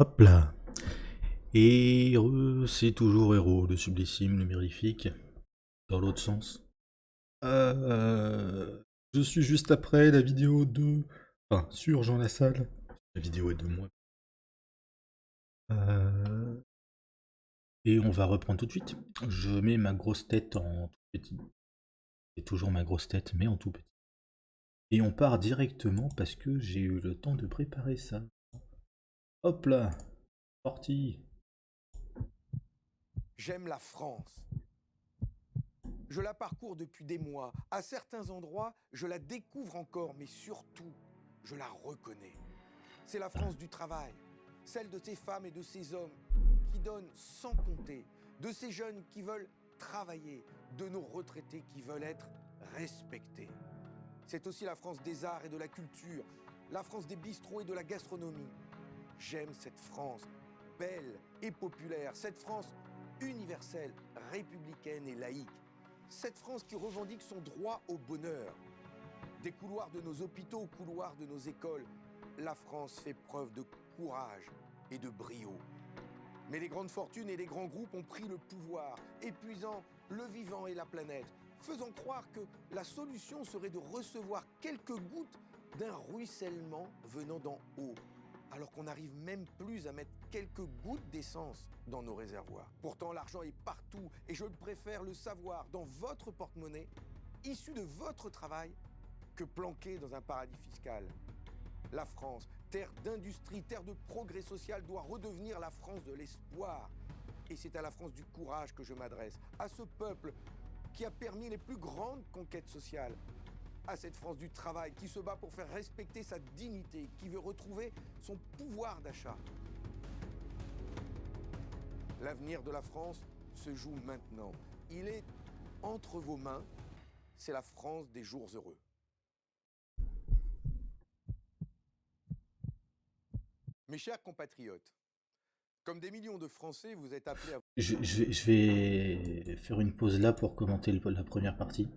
Hop là. Et c'est toujours héros, le sublissime, le mirifique, dans l'autre sens. Euh, je suis juste après la vidéo de... Enfin, sur Jean Lassalle. La vidéo est de moi. Euh, et on va reprendre tout de suite. Je mets ma grosse tête en tout petit. C'est toujours ma grosse tête, mais en tout petit. Et on part directement parce que j'ai eu le temps de préparer ça. Hop là, parti. J'aime la France. Je la parcours depuis des mois. À certains endroits, je la découvre encore, mais surtout, je la reconnais. C'est la France du travail, celle de ces femmes et de ces hommes qui donnent sans compter, de ces jeunes qui veulent travailler, de nos retraités qui veulent être respectés. C'est aussi la France des arts et de la culture, la France des bistrots et de la gastronomie. J'aime cette France belle et populaire, cette France universelle, républicaine et laïque. Cette France qui revendique son droit au bonheur. Des couloirs de nos hôpitaux aux couloirs de nos écoles, la France fait preuve de courage et de brio. Mais les grandes fortunes et les grands groupes ont pris le pouvoir, épuisant le vivant et la planète, faisant croire que la solution serait de recevoir quelques gouttes d'un ruissellement venant d'en haut, alors qu'on n'arrive même plus à mettre quelques gouttes d'essence dans nos réservoirs. Pourtant, l'argent est partout et je préfère le savoir dans votre porte-monnaie, issu de votre travail, que planqué dans un paradis fiscal. La France, terre d'industrie, terre de progrès social, doit redevenir la France de l'espoir. Et c'est à la France du courage que je m'adresse, à ce peuple qui a permis les plus grandes conquêtes sociales, à cette France du travail qui se bat pour faire respecter sa dignité, qui veut retrouver son pouvoir d'achat. L'avenir de la France se joue maintenant. Il est entre vos mains. C'est la France des jours heureux. Mes chers compatriotes, comme des millions de Français, vous êtes appelés à... Je vais faire une pause là pour commenter la première partie.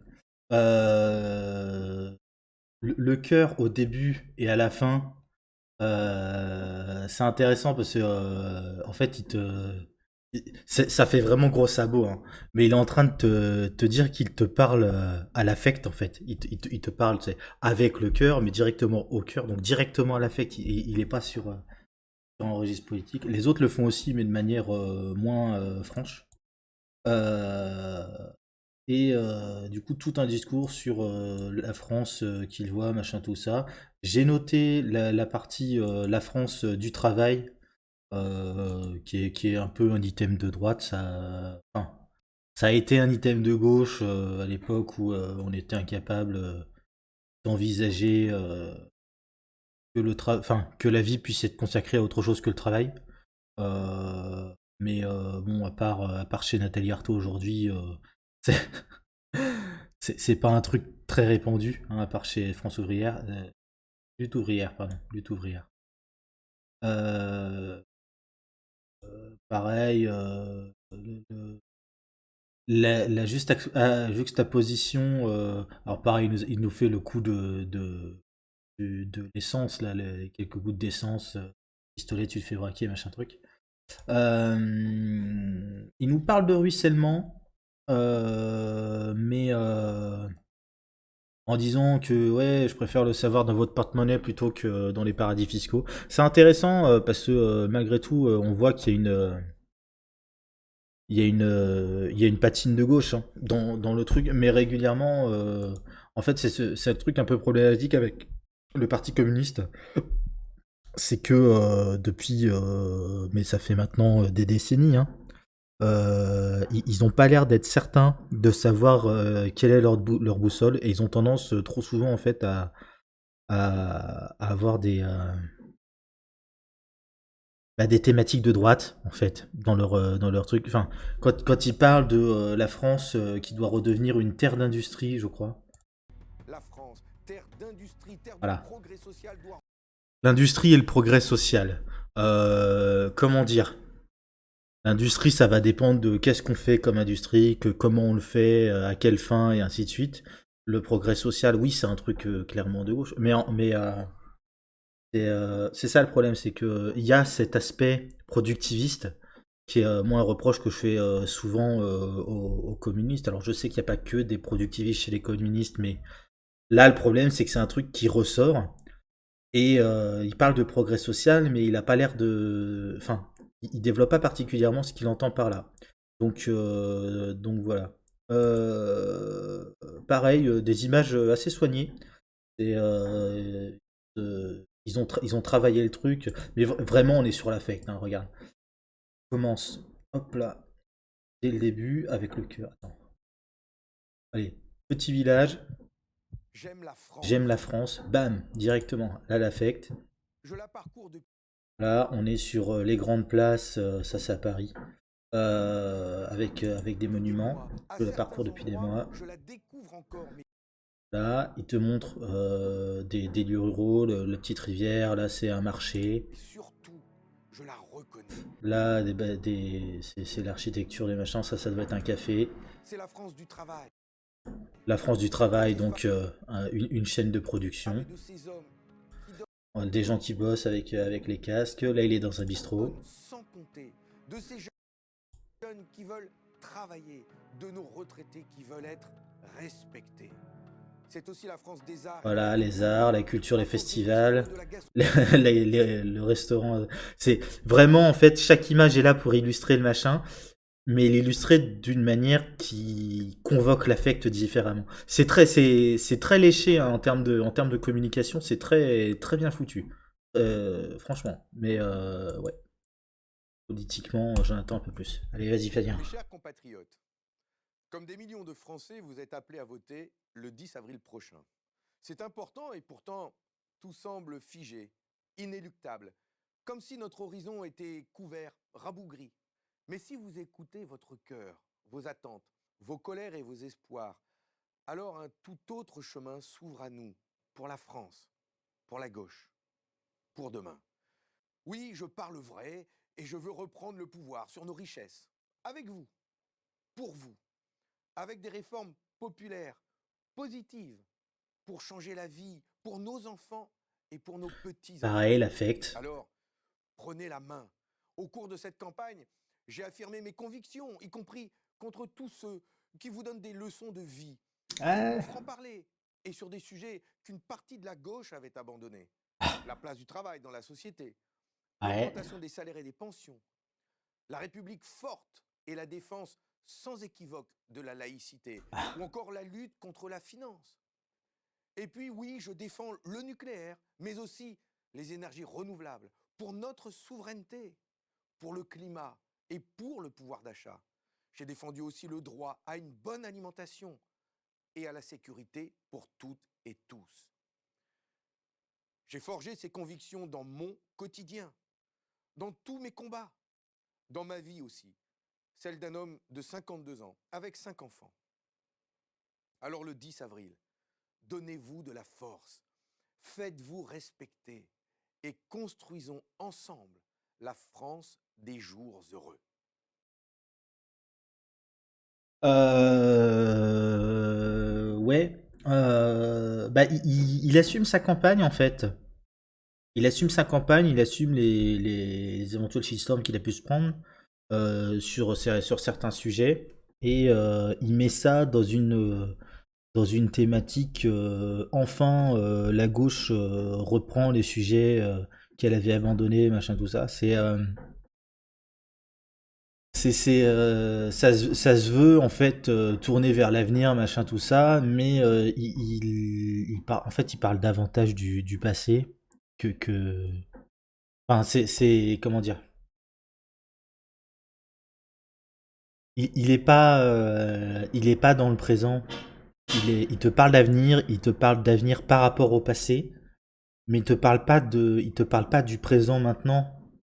Euh, le cœur au début et à la fin, c'est intéressant parce que en fait, ça fait vraiment gros sabot, hein. Mais il est en train de te dire qu'il te parle à l'affect en fait. Il te parle, tu sais, avec le cœur, mais directement au cœur, donc directement à l'affect. Il est pas sur un registre politique. Les autres le font aussi, mais de manière moins franche. Euh, et du coup, tout un discours sur la France qu'il voit, machin, tout ça. J'ai noté la partie la France du travail, qui est un peu un item de droite. Enfin, ça a été un item de gauche à l'époque où on était incapable d'envisager enfin, que la vie puisse être consacrée à autre chose que le travail. Mais bon, à part chez Nathalie Arthaud aujourd'hui, c'est c'est pas un truc très répandu, hein, à part chez France Ouvrière. Lutte ouvrière, pardon. Lutte ouvrière. Euh, pareil, la juxtaposition. Alors pareil, il nous fait le coup de l'essence, là, les quelques gouttes d'essence. Pistolet, tu le fais braquer, machin truc. Il nous parle de ruissellement, mais en disant que ouais, je préfère le savoir dans votre porte-monnaie plutôt que dans les paradis fiscaux. C'est intéressant parce que malgré tout, on voit qu'il y a une patine de gauche, hein, dans le truc, mais régulièrement, en fait, c'est le truc un peu problématique avec le Parti communiste, c'est que depuis, mais ça fait maintenant des décennies, hein, ils n'ont pas l'air d'être certains de savoir quelle est leur boussole, et ils ont tendance trop souvent en fait à avoir des thématiques de droite en fait dans leur truc. Enfin, quand ils parlent de la France qui doit redevenir une terre d'industrie, je crois. La France, terre d'industrie, terre de Voilà. progrès social, doit... L'industrie et le progrès social. Comment dire? L'industrie, ça va dépendre de qu'est-ce qu'on fait comme industrie, comment on le fait, à quelle fin, et ainsi de suite. Le progrès social, oui, c'est un truc clairement de gauche. Mais C'est ça le problème, c'est que il y a cet aspect productiviste qui est moi un reproche que je fais souvent aux communistes. Alors je sais qu'il n'y a pas que des productivistes chez les communistes, mais là le problème c'est que c'est un truc qui ressort et il parle de progrès social, mais il a pas l'air de, enfin, il développe pas particulièrement ce qu'il entend par là. Donc voilà. Euh, Pareil, des images assez soignées. Et, ils ont travaillé le truc, mais vraiment on est sur l'affect, hein, regarde. On commence, hop là, dès le début avec le cœur. Attends. Allez, petit village, J'aime la j'aime la France. France, bam, directement, là l'affect. Je la parcours depuis Là on est sur les grandes places, ça c'est à Paris, avec des des monuments. mois. À Je le parcours certains depuis des endroits, mois. je la découvre encore, mais Là, il te montre des lieux ruraux, la petite rivière, là c'est un marché. surtout, je la reconnais. Là, c'est l'architecture, des machins, ça doit être un café. C'est la France du travail, La France du travail, des femmes donc une chaîne de production. et de ces hommes qui Des gens qui bossent avec les casques. Là, il est dans un bistrot. donnent sans compter, de ces jeunes qui veulent travailler, de nos retraités qui veulent être respectés. C'est aussi la France des arts et de la Voilà, les culture, arts, la culture, les la France des festivals, restos et de la gastronomie. le restaurant. C'est vraiment, en fait, chaque image est là pour illustrer le machin, mais l'illustrer d'une manière qui convoque l'affect différemment. C'est très léché hein, en termes de communication, c'est très, très bien foutu. Franchement. Mais ouais, politiquement, j'en attends un peu plus. Allez, vas-y, Fabien. Mes chers compatriotes, comme des millions de Français, vous êtes appelés à voter le 10 avril prochain. C'est important et pourtant, tout semble figé, inéluctable, comme si notre horizon était couvert, rabougri. Mais si vous écoutez votre cœur, vos attentes, vos colères et vos espoirs, alors un tout autre chemin s'ouvre à nous, pour la France, pour la gauche, pour demain. Oui, je parle vrai et je veux reprendre le pouvoir sur nos richesses, avec vous, pour vous, avec des réformes populaires, positives, pour changer la vie, pour nos enfants et pour nos Pareil, petits-enfants. l'affect. Alors, prenez la main. Au cours de cette campagne, j'ai affirmé mes convictions, y compris contre tous ceux qui vous donnent des leçons de vie, avec mon Ah, franc-parler, et sur des sujets qu'une partie de la gauche avait abandonnés. La place du travail dans la société, ouais. l'augmentation des salaires et des pensions, la République forte et la défense sans équivoque de la laïcité, ou encore la lutte contre la finance. Et puis oui, je défends le nucléaire, mais aussi les énergies renouvelables, pour notre souveraineté, pour le climat et pour le pouvoir d'achat. J'ai défendu aussi le droit à une bonne alimentation et à la sécurité pour toutes et tous. J'ai forgé ces convictions dans mon quotidien, dans tous mes combats, dans ma vie aussi, celle d'un homme de 52 ans, avec 5 enfants. Alors le 10 avril, donnez-vous de la force, faites-vous respecter et construisons ensemble la France des jours heureux. Ouais. Bah, il assume sa campagne en fait. Il assume sa campagne, il assume les éventuels shitstorms qu'il a pu se prendre sur certains sujets. Et il met ça dans une thématique. Enfin, la gauche reprend les sujets qu'elle avait abandonnés, machin, tout ça. Ça se veut en fait tourner vers l'avenir, machin, tout ça, mais en fait, il parle davantage du passé que. Enfin, comment dire. Il est pas dans le présent. Il te parle d'avenir, il te parle d'avenir par rapport au passé, mais il te parle pas du présent maintenant.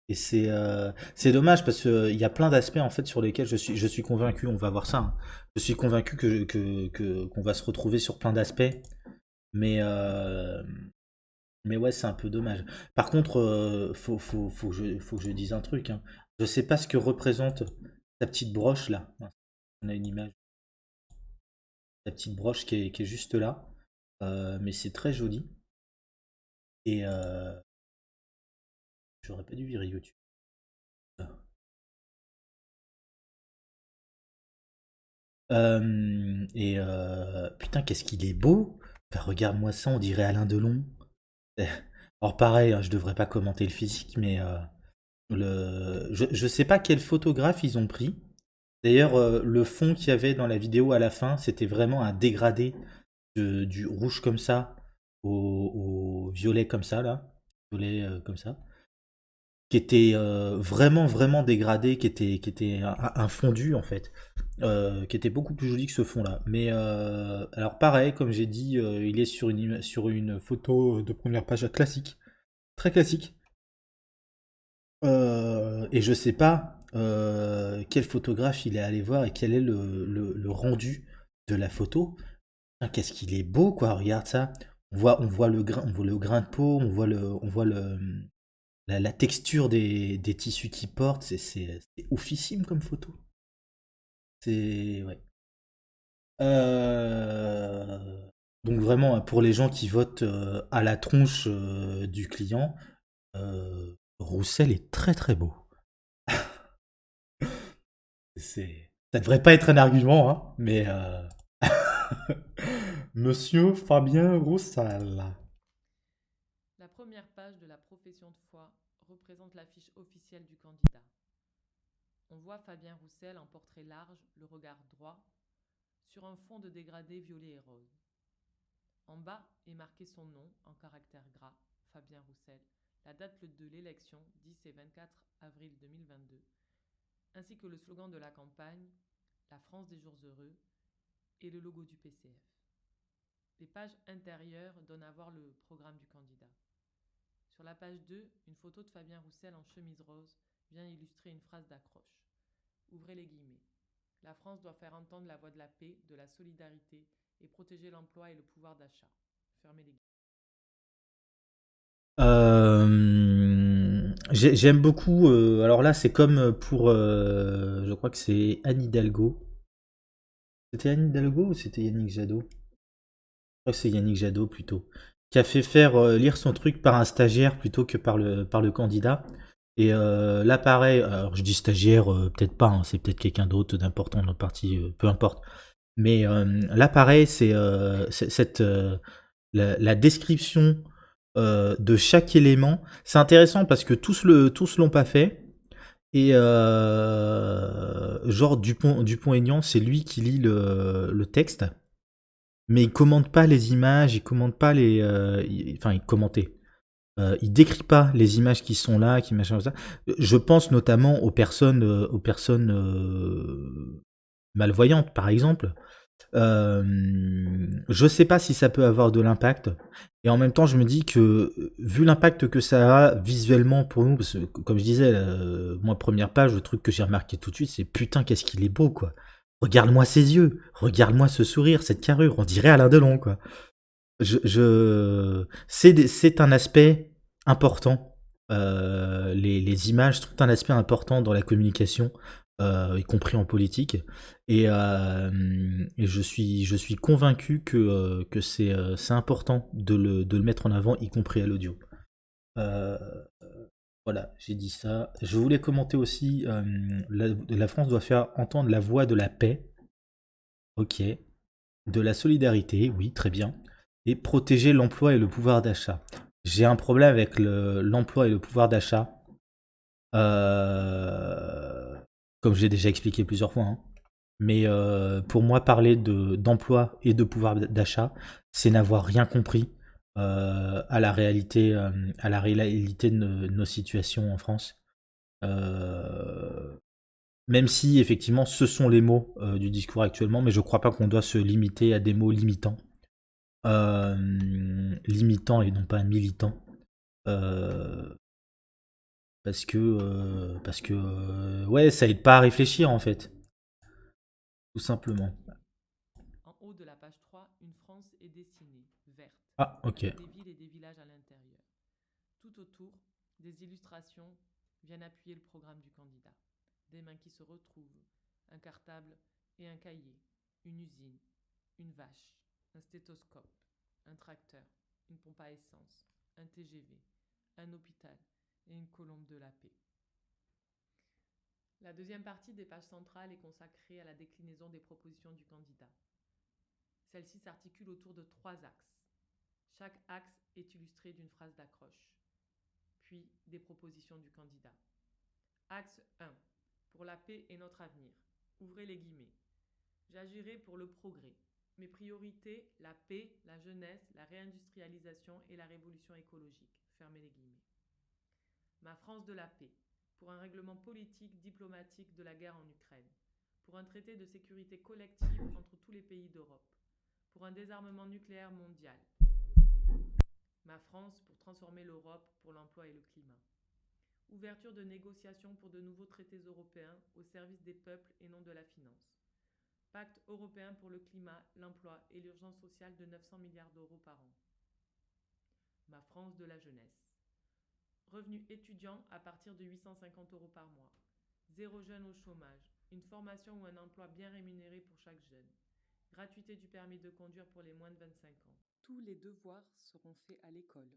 Et c'est dommage parce qu'il y a plein d'aspects en fait sur lesquels je suis convaincu, on va voir ça, hein. Je suis convaincu qu'on va se retrouver sur plein d'aspects, mais, euh, mais ouais, c'est un peu dommage. Par contre, faut que je dise un truc, hein. Je sais pas ce que représente ta petite broche là. On a une image, ta petite broche qui est juste là. Mais c'est très joli. Et j'aurais pas dû virer YouTube. Putain, qu'est-ce qu'il est beau! Enfin, regarde-moi ça, on dirait Alain Delon. Alors pareil, hein, je devrais pas commenter le physique, mais je sais pas quel photographe ils ont pris. D'ailleurs, le fond qu'il y avait dans la vidéo à la fin, c'était vraiment un dégradé du rouge comme ça au violet comme ça, là. Violet comme ça. Qui était vraiment, vraiment dégradé, qui était un fondu en fait. Qui était beaucoup plus joli que ce fond-là. Mais alors pareil, comme j'ai dit, il est sur une photo de première page classique. Très classique. Et je sais pas quel photographe il est allé voir et quel est le rendu de la photo. Putain, qu'est-ce qu'il est beau, quoi, regarde ça. On voit le grain de peau, on voit la texture des tissus qu'il porte. C'est oufissime comme photo. C'est. Ouais. Euh, Donc vraiment, pour les gens qui votent à la tronche du client, Roussel est très très beau. Ça devrait pas être un argument, hein, mais Monsieur Fabien Roussel. La première page de la profession de foi représente l'affiche officielle du candidat. On voit Fabien Roussel en portrait large, le regard droit, sur un fond de dégradé violet et rose. En bas est marqué son nom en caractères gras, Fabien Roussel, la date de l'élection, 10 et 24 avril 2022, ainsi que le slogan de la campagne, La France des jours heureux, et le logo du PCF. Les pages intérieures donnent à voir le programme du candidat. Sur la page 2, une photo de Fabien Roussel en chemise rose vient illustrer une phrase d'accroche. Ouvrez les guillemets. La France doit faire entendre la voix de la paix, de la solidarité et protéger l'emploi et le pouvoir d'achat. Fermez les guillemets. J'aime beaucoup. Alors là, c'est comme pour. Je crois que c'est Anne Hidalgo. C'était Anne Hidalgo ou c'était Yannick Jadot? Je crois que c'est Yannick Jadot plutôt. Qui a fait faire lire son truc par un stagiaire plutôt que par le candidat. Et là, pareil, alors je dis stagiaire, peut-être pas, hein, c'est peut-être quelqu'un d'autre d'important dans le parti, peu importe. Mais là, pareil, c'est cette, la description de chaque élément. C'est intéressant parce que tous l'ont pas fait. Et genre Dupont-Aignan, c'est lui qui lit le texte, mais il commente pas les images, il commente pas les, enfin il commentait. Il décrit pas les images qui sont là, qui machin ça. Je pense notamment aux personnes malvoyantes, par exemple. Je sais pas si ça peut avoir de l'impact. Et en même temps, je me dis que, vu l'impact que ça a visuellement pour nous, parce que, comme je disais, moi, première page, le truc que j'ai remarqué tout de suite, c'est putain, qu'est-ce qu'il est beau, quoi. Regarde-moi ses yeux, regarde-moi ce sourire, cette carrure, on dirait Alain Delon, quoi. C'est un aspect important. Les images sont un aspect important dans la communication, y compris en politique. Et je suis convaincu que c'est important de le mettre en avant, y compris à l'audio. Euh, voilà, j'ai dit ça. Je voulais commenter aussi, la France doit faire entendre la voix de la paix. Ok. De la solidarité, oui, très bien. Et protéger l'emploi et le pouvoir d'achat. J'ai un problème avec l'emploi et le pouvoir d'achat. Euh, Comme j'ai déjà expliqué plusieurs fois, hein. Mais pour moi, parler d'emploi et de pouvoir d'achat, c'est n'avoir rien compris à la réalité de nos situations en France. Euh, Même si effectivement ce sont les mots du discours actuellement, mais je crois pas qu'on doit se limiter à des mots limitants. Limitant et non pas militant. Euh, parce que ouais, ça aide pas à réfléchir en fait, tout simplement. En haut de la page 3, une France est dessinée, verte, Ah, ok. avec des villes et des villages à l'intérieur. Tout autour, des illustrations viennent appuyer le programme du candidat. Des mains qui se retrouvent, un cartable et un cahier, une usine, une vache, un stéthoscope, un tracteur, une pompe à essence, un TGV, un hôpital, et une colombe de la paix. La deuxième partie des pages centrales est consacrée à la déclinaison des propositions du candidat. Celle-ci s'articule autour de 3 axes. Chaque axe est illustré d'une phrase d'accroche, puis des propositions du candidat. Axe 1. Pour la paix et notre avenir. Ouvrez les guillemets. J'agirai pour le progrès. Mes priorités, la paix, la jeunesse, la réindustrialisation et la révolution écologique. Fermez les guillemets. Ma France de la paix. Pour un règlement politique, diplomatique de la guerre en Ukraine. Pour un traité de sécurité collective entre tous les pays d'Europe. Pour un désarmement nucléaire mondial. Ma France pour transformer l'Europe pour l'emploi et le climat. Ouverture de négociations pour de nouveaux traités européens au service des peuples et non de la finance. Pacte européen pour le climat, l'emploi et l'urgence sociale de 900 milliards d'euros par an. Ma France de la jeunesse. Revenu étudiant à partir de 850 euros par mois. 0 jeune au chômage. Une formation ou un emploi bien rémunéré pour chaque jeune. Gratuité du permis de conduire pour les moins de 25 ans. Tous les devoirs seront faits à l'école.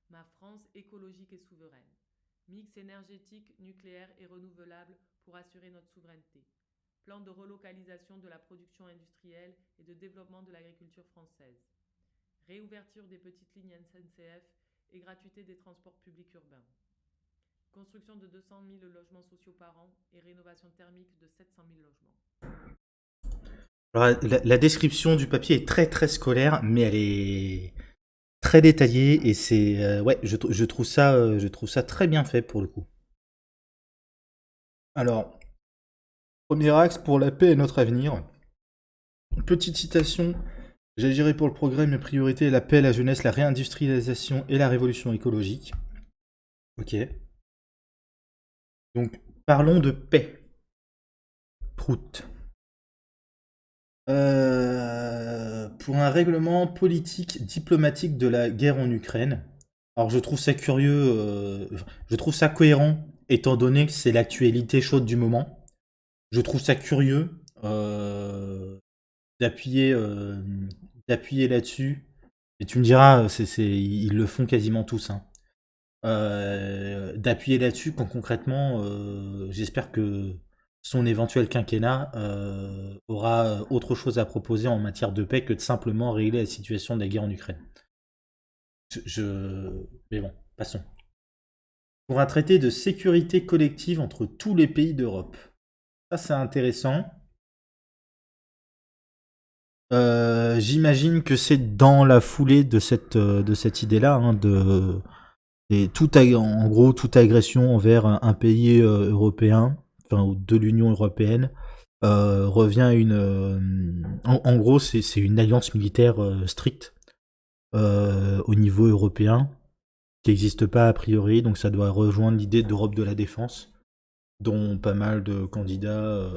Ma France écologique et souveraine. Mix énergétique, nucléaire et renouvelable pour assurer notre souveraineté. Plan de relocalisation de la production industrielle et de développement de l'agriculture française. Réouverture des petites lignes SNCF et gratuité des transports publics urbains. Construction de 200 000 logements sociaux par an et rénovation thermique de 700 000 logements. Alors, la description du papier est très très scolaire, mais elle est très détaillée et c'est ouais, je trouve ça très bien fait pour le coup. Alors, premier axe pour la paix et notre avenir. Petite citation. J'agirai pour le progrès, mes priorités, la paix, la jeunesse, la réindustrialisation et la révolution écologique. Ok. Donc, parlons de paix. Prout. Pour un règlement politique, diplomatique de la guerre en Ukraine. Alors, je trouve ça curieux, je trouve ça cohérent, étant donné que c'est l'actualité chaude du moment. Je trouve ça curieux d'appuyer là-dessus. Et tu me diras, ils le font quasiment tous. Hein. D'appuyer là-dessus quand concrètement, j'espère que son éventuel quinquennat aura autre chose à proposer en matière de paix que de simplement régler la situation de la guerre en Ukraine. Mais bon, passons. Pour un traité de sécurité collective entre tous les pays d'Europe. Ça, c'est intéressant. J'imagine que c'est dans la foulée de cette idée-là, hein, en gros, toute agression envers un pays européen, enfin de l'Union européenne, revient à en gros, c'est une alliance militaire stricte au niveau européen, qui n'existe pas a priori, donc ça doit rejoindre l'idée d'Europe de la défense, dont pas mal de candidats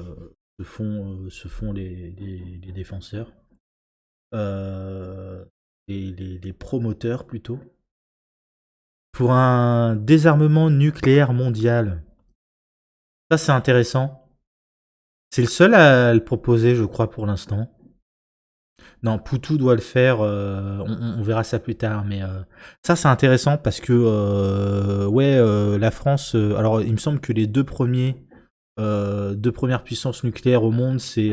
se font les défenseurs, les promoteurs plutôt. Pour un désarmement nucléaire mondial. Ça, c'est intéressant. C'est le seul à le proposer, je crois, pour l'instant. Non, Poutou doit le faire, on verra ça plus tard, mais ça, c'est intéressant parce que, la France... alors, il me semble que les deux premières puissances nucléaires au monde, c'est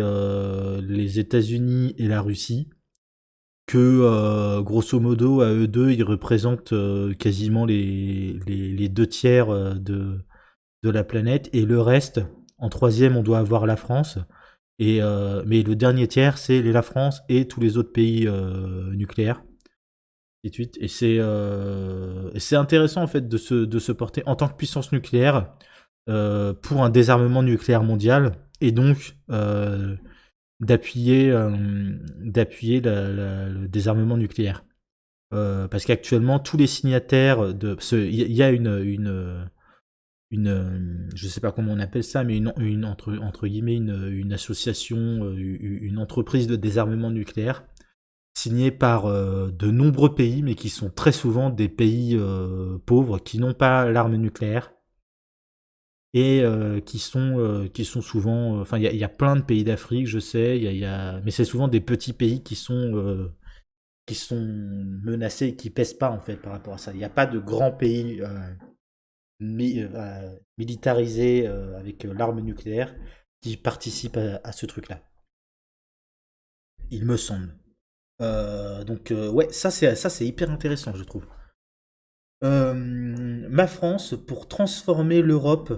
les États-Unis et la Russie. Que grosso modo à eux deux ils représentent quasiment les 2 tiers de la planète et le reste en troisième on doit avoir la France et mais le dernier tiers c'est la France et tous les autres pays nucléaires et suite et c'est intéressant en fait de se porter en tant que puissance nucléaire pour un désarmement nucléaire mondial et donc d'appuyer le désarmement nucléaire. Parce qu'actuellement, tous les signataires il y a une je sais pas comment on appelle ça, mais entre guillemets une association, une entreprise de désarmement nucléaire signée par de nombreux pays, mais qui sont très souvent des pays pauvres qui n'ont pas l'arme nucléaire. Et qui sont souvent... Enfin, il y a plein de pays d'Afrique, je sais, mais c'est souvent des petits pays qui sont menacés et qui pèsent pas, en fait, par rapport à ça. Il n'y a pas de grands pays militarisés avec l'arme nucléaire qui participent à ce truc-là. Il me semble. Donc ouais, ça c'est hyper intéressant, je trouve. Ma France, pour transformer l'Europe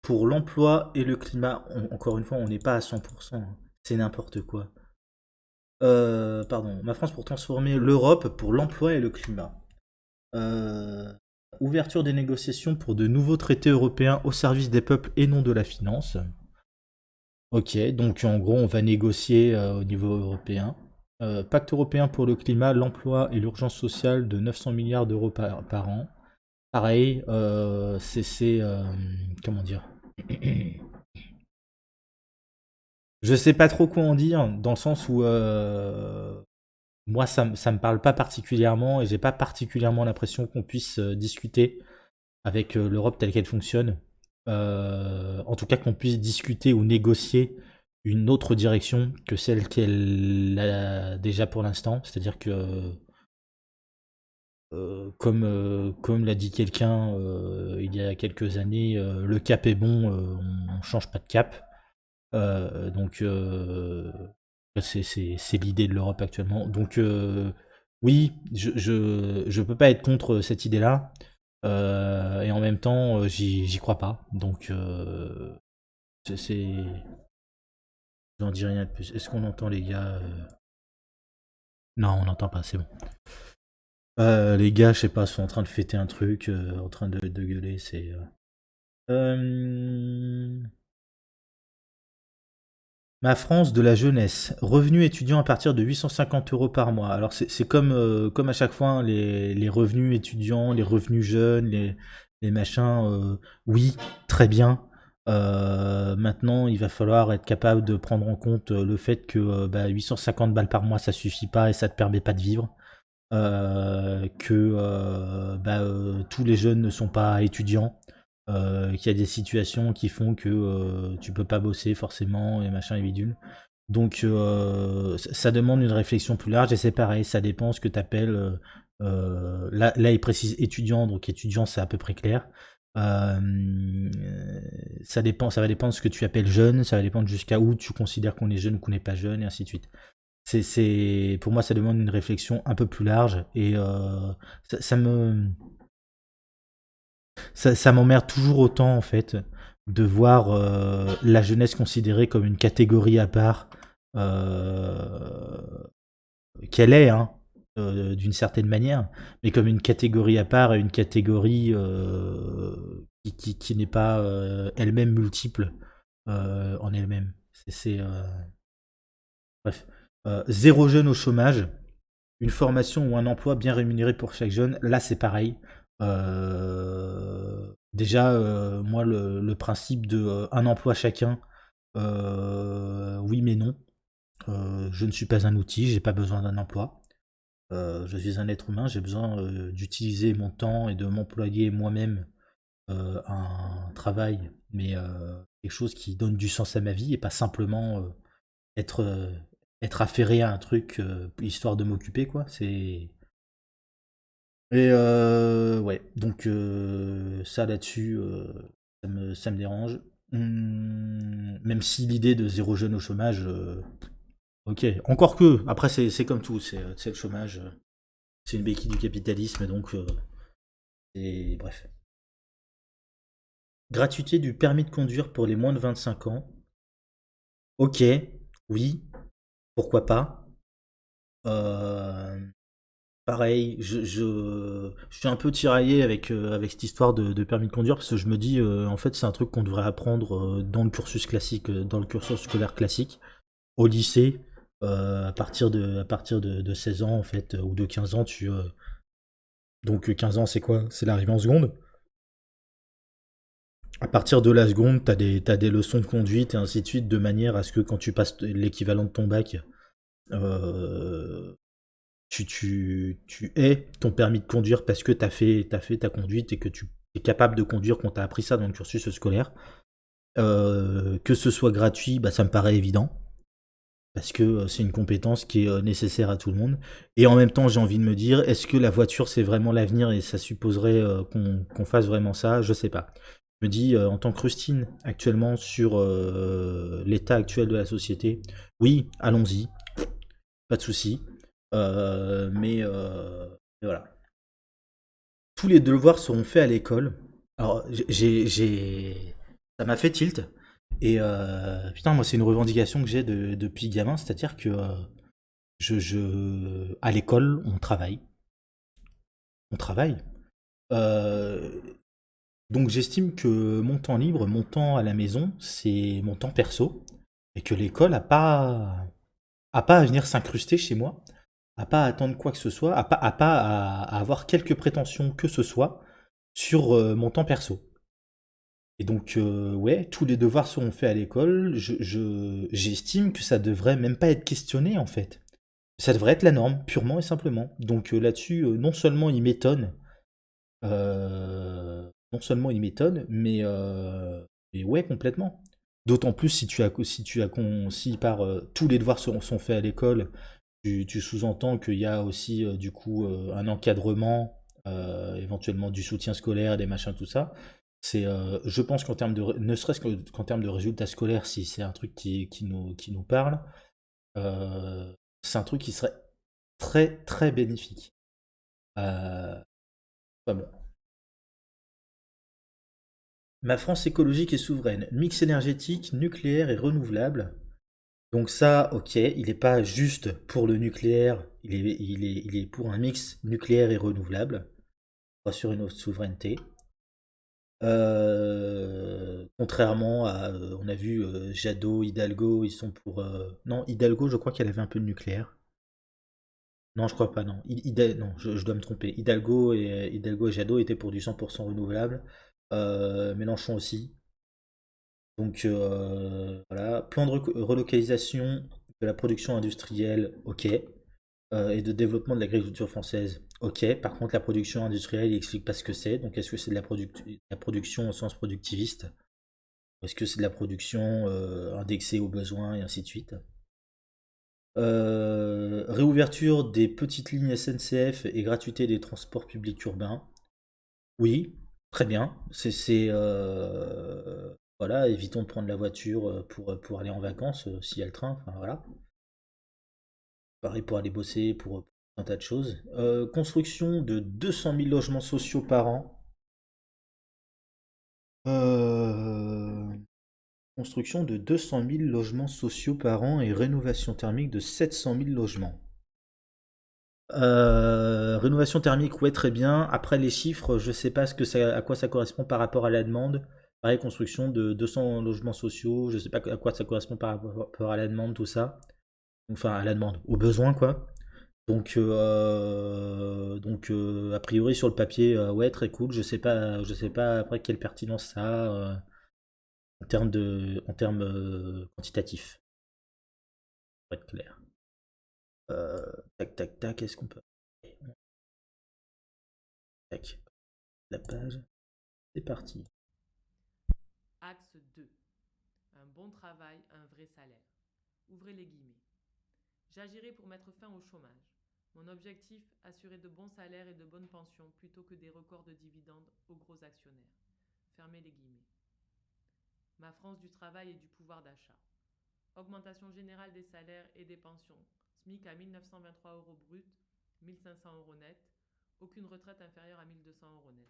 pour l'emploi et le climat, encore une fois, on n'est pas à 100%, hein. C'est n'importe quoi. Pardon, ma France pour transformer l'Europe pour l'emploi et le climat. Euh, Ouverture des négociations pour de nouveaux traités européens au service des peuples et non de la finance. Ok, donc en gros, on va négocier au niveau européen. Pacte européen pour le climat, l'emploi et l'urgence sociale de 900 milliards d'euros par an. Pareil, comment dire? Je sais pas trop quoi en dire, dans le sens où moi ça me parle pas particulièrement et j'ai pas particulièrement l'impression qu'on puisse discuter avec l'Europe telle qu'elle fonctionne. En tout cas qu'on puisse discuter ou négocier une autre direction que celle qu'elle a déjà pour l'instant. C'est-à-dire que comme l'a dit quelqu'un il y a quelques années, le cap est bon, on change pas de cap. Donc c'est l'idée de l'Europe actuellement. Donc oui, je peux pas être contre cette idée-là. Et en même temps, j'y crois pas. Donc c'est. J'en dis rien de plus. Est-ce qu'on entend les gars Non, on n'entend pas, c'est bon. Les gars, je sais pas, sont en train de fêter un truc, en train de gueuler, c'est. Ma France de la jeunesse. Revenu étudiant à partir de 850 euros par mois. Alors c'est comme à chaque fois, hein, les revenus étudiants, les revenus jeunes, les machins. Oui, très bien. Maintenant, il va falloir être capable de prendre en compte le fait que 850 balles par mois, ça suffit pas et ça te permet pas de vivre. Tous les jeunes ne sont pas étudiants, qu'il y a des situations qui font que tu peux pas bosser forcément et machin et bidule. Donc ça demande une réflexion plus large et c'est pareil, ça dépend ce que tu appelles. Là, il précise étudiant, donc étudiant c'est à peu près clair. Ça va dépendre de ce que tu appelles jeune, ça va dépendre jusqu'à où tu considères qu'on est jeune ou qu'on n'est pas jeune et ainsi de suite. Pour moi, ça demande une réflexion un peu plus large et ça, ça me, ça m'emmerde toujours autant en fait de voir la jeunesse considérée comme une catégorie à part euh, qu'elle est, hein, d'une certaine manière, mais comme une catégorie à part et une catégorie qui n'est pas elle-même multiple en elle-même. Bref. Zéro jeune au chômage, une formation ou un emploi bien rémunéré pour chaque jeune, là c'est pareil. Déjà, moi, le principe de un emploi chacun, oui mais non. Je ne suis pas un outil, j'ai pas besoin d'un emploi. Je suis un être humain, j'ai besoin d'utiliser mon temps et de m'employer moi-même à un travail, mais quelque chose qui donne du sens à ma vie et pas simplement être, être affairé à un truc histoire de m'occuper, quoi. Et ouais, donc ça là-dessus, ça me dérange. Même si l'idée de zéro jeune au chômage, ok. Encore que, après c'est comme tout, c'est le chômage, c'est une béquille du capitalisme, donc bref. Gratuité du permis de conduire pour les moins de 25 ans. Ok, oui, pourquoi pas. Euh, Pareil, je suis un peu tiraillé avec cette histoire de permis de conduire parce que je me dis, en fait, c'est un truc qu'on devrait apprendre dans le cursus classique, dans le cursus scolaire classique, au lycée, à partir de 16 ans, en fait, ou de 15 ans, donc 15 ans, c'est quoi? C'est l'arrivée en seconde. À partir de la seconde, t'as des leçons de conduite et ainsi de suite, de manière à ce que quand tu passes l'équivalent de ton bac, euh, tu aies ton permis de conduire parce que t'as fait ta conduite et que tu es capable de conduire quand t'as appris ça dans le cursus scolaire. Que ce soit gratuit, bah, ça me paraît évident. parce que c'est une compétence qui est nécessaire à tout le monde. Et en même temps, j'ai envie de me dire, est-ce que la voiture c'est vraiment l'avenir et ça supposerait qu'on fasse vraiment ça? Je sais pas. Je me dis, en tant que rustine actuellement sur l'état actuel de la société, oui, allons-y, pas de souci. Mais voilà. Tous les devoirs seront faits à l'école. Alors, ça m'a fait tilt. Et putain, moi, c'est une revendication que j'ai depuis gamin, c'est-à-dire que à l'école, on travaille. On travaille. Euh, donc, j'estime que mon temps libre, mon temps à la maison, c'est mon temps perso. Et que l'école a pas à venir s'incruster chez moi, a pas à attendre quoi que ce soit, a pas à avoir quelques prétentions que ce soit sur mon temps perso. Et donc, ouais, tous les devoirs seront faits à l'école. J'estime que ça devrait même pas être questionné, en fait. Ça devrait être la norme, purement et simplement. Donc là-dessus, non seulement il m'étonne, non seulement il m'étonne, mais ouais, complètement. D'autant plus si par tous les devoirs sont faits à l'école, tu sous-entends qu'il y a aussi du coup un encadrement, éventuellement du soutien scolaire, des machins, tout ça. Je pense qu'en termes ne serait-ce qu'en termes de résultats scolaires, si c'est un truc qui nous parle, euh, c'est un truc qui serait très très bénéfique. Enfin bon. Ma France écologique et souveraine, mix énergétique, nucléaire et renouvelable. Donc ça, ok, il n'est pas juste pour le nucléaire, il est pour un mix nucléaire et renouvelable, pour assurer notre souveraineté. Contrairement à, on a vu Jadot, Hidalgo, ils sont pour... non, Hidalgo, je crois qu'elle avait un peu de nucléaire. Non, je crois pas, non. Non, je dois me tromper. Hidalgo et Jadot étaient pour du 100% renouvelable. Mélenchon aussi. Donc voilà. Plan de relocalisation de la production industrielle, ok. Et de développement de l'agriculture française, ok. Par contre, la production industrielle, il explique pas ce que c'est. Donc est-ce que c'est de la production au sens productiviste? Ou est-ce que c'est de la production indexée aux besoins et ainsi de suite? Réouverture des petites lignes SNCF et gratuité des transports publics urbains. Oui, très bien. Voilà, évitons de prendre la voiture pour aller en vacances s'il y a le train. Enfin voilà. Pareil pour aller bosser, pour un tas de choses. Construction de 200 000 logements sociaux par an. Euh, Construction de 200 000 logements sociaux par an et rénovation thermique de 700 000 logements. Rénovation thermique, ouais, très bien. Après les chiffres, je sais pas à quoi ça correspond par rapport à la demande. Pareil, construction de 200 logements sociaux, je sais pas à quoi ça correspond par rapport à la demande, tout ça. Enfin, à la demande, aux besoins, quoi. Donc, a priori sur le papier, ouais, très cool. Je sais pas après quelle pertinence ça a en termes quantitatifs, pour être clair. Tac, tac, tac, est-ce qu'on peut. Tac, la page, c'est parti. Axe 2. Un bon travail, un vrai salaire. Ouvrez les guillemets. J'agirai pour mettre fin au chômage. Mon objectif, assurer de bons salaires et de bonnes pensions plutôt que des records de dividendes aux gros actionnaires. Fermez les guillemets. Ma France du travail et du pouvoir d'achat. Augmentation générale des salaires et des pensions. SMIC à 1 923 euros brut, 1 500 euros net. Aucune retraite inférieure à 1 200 euros net.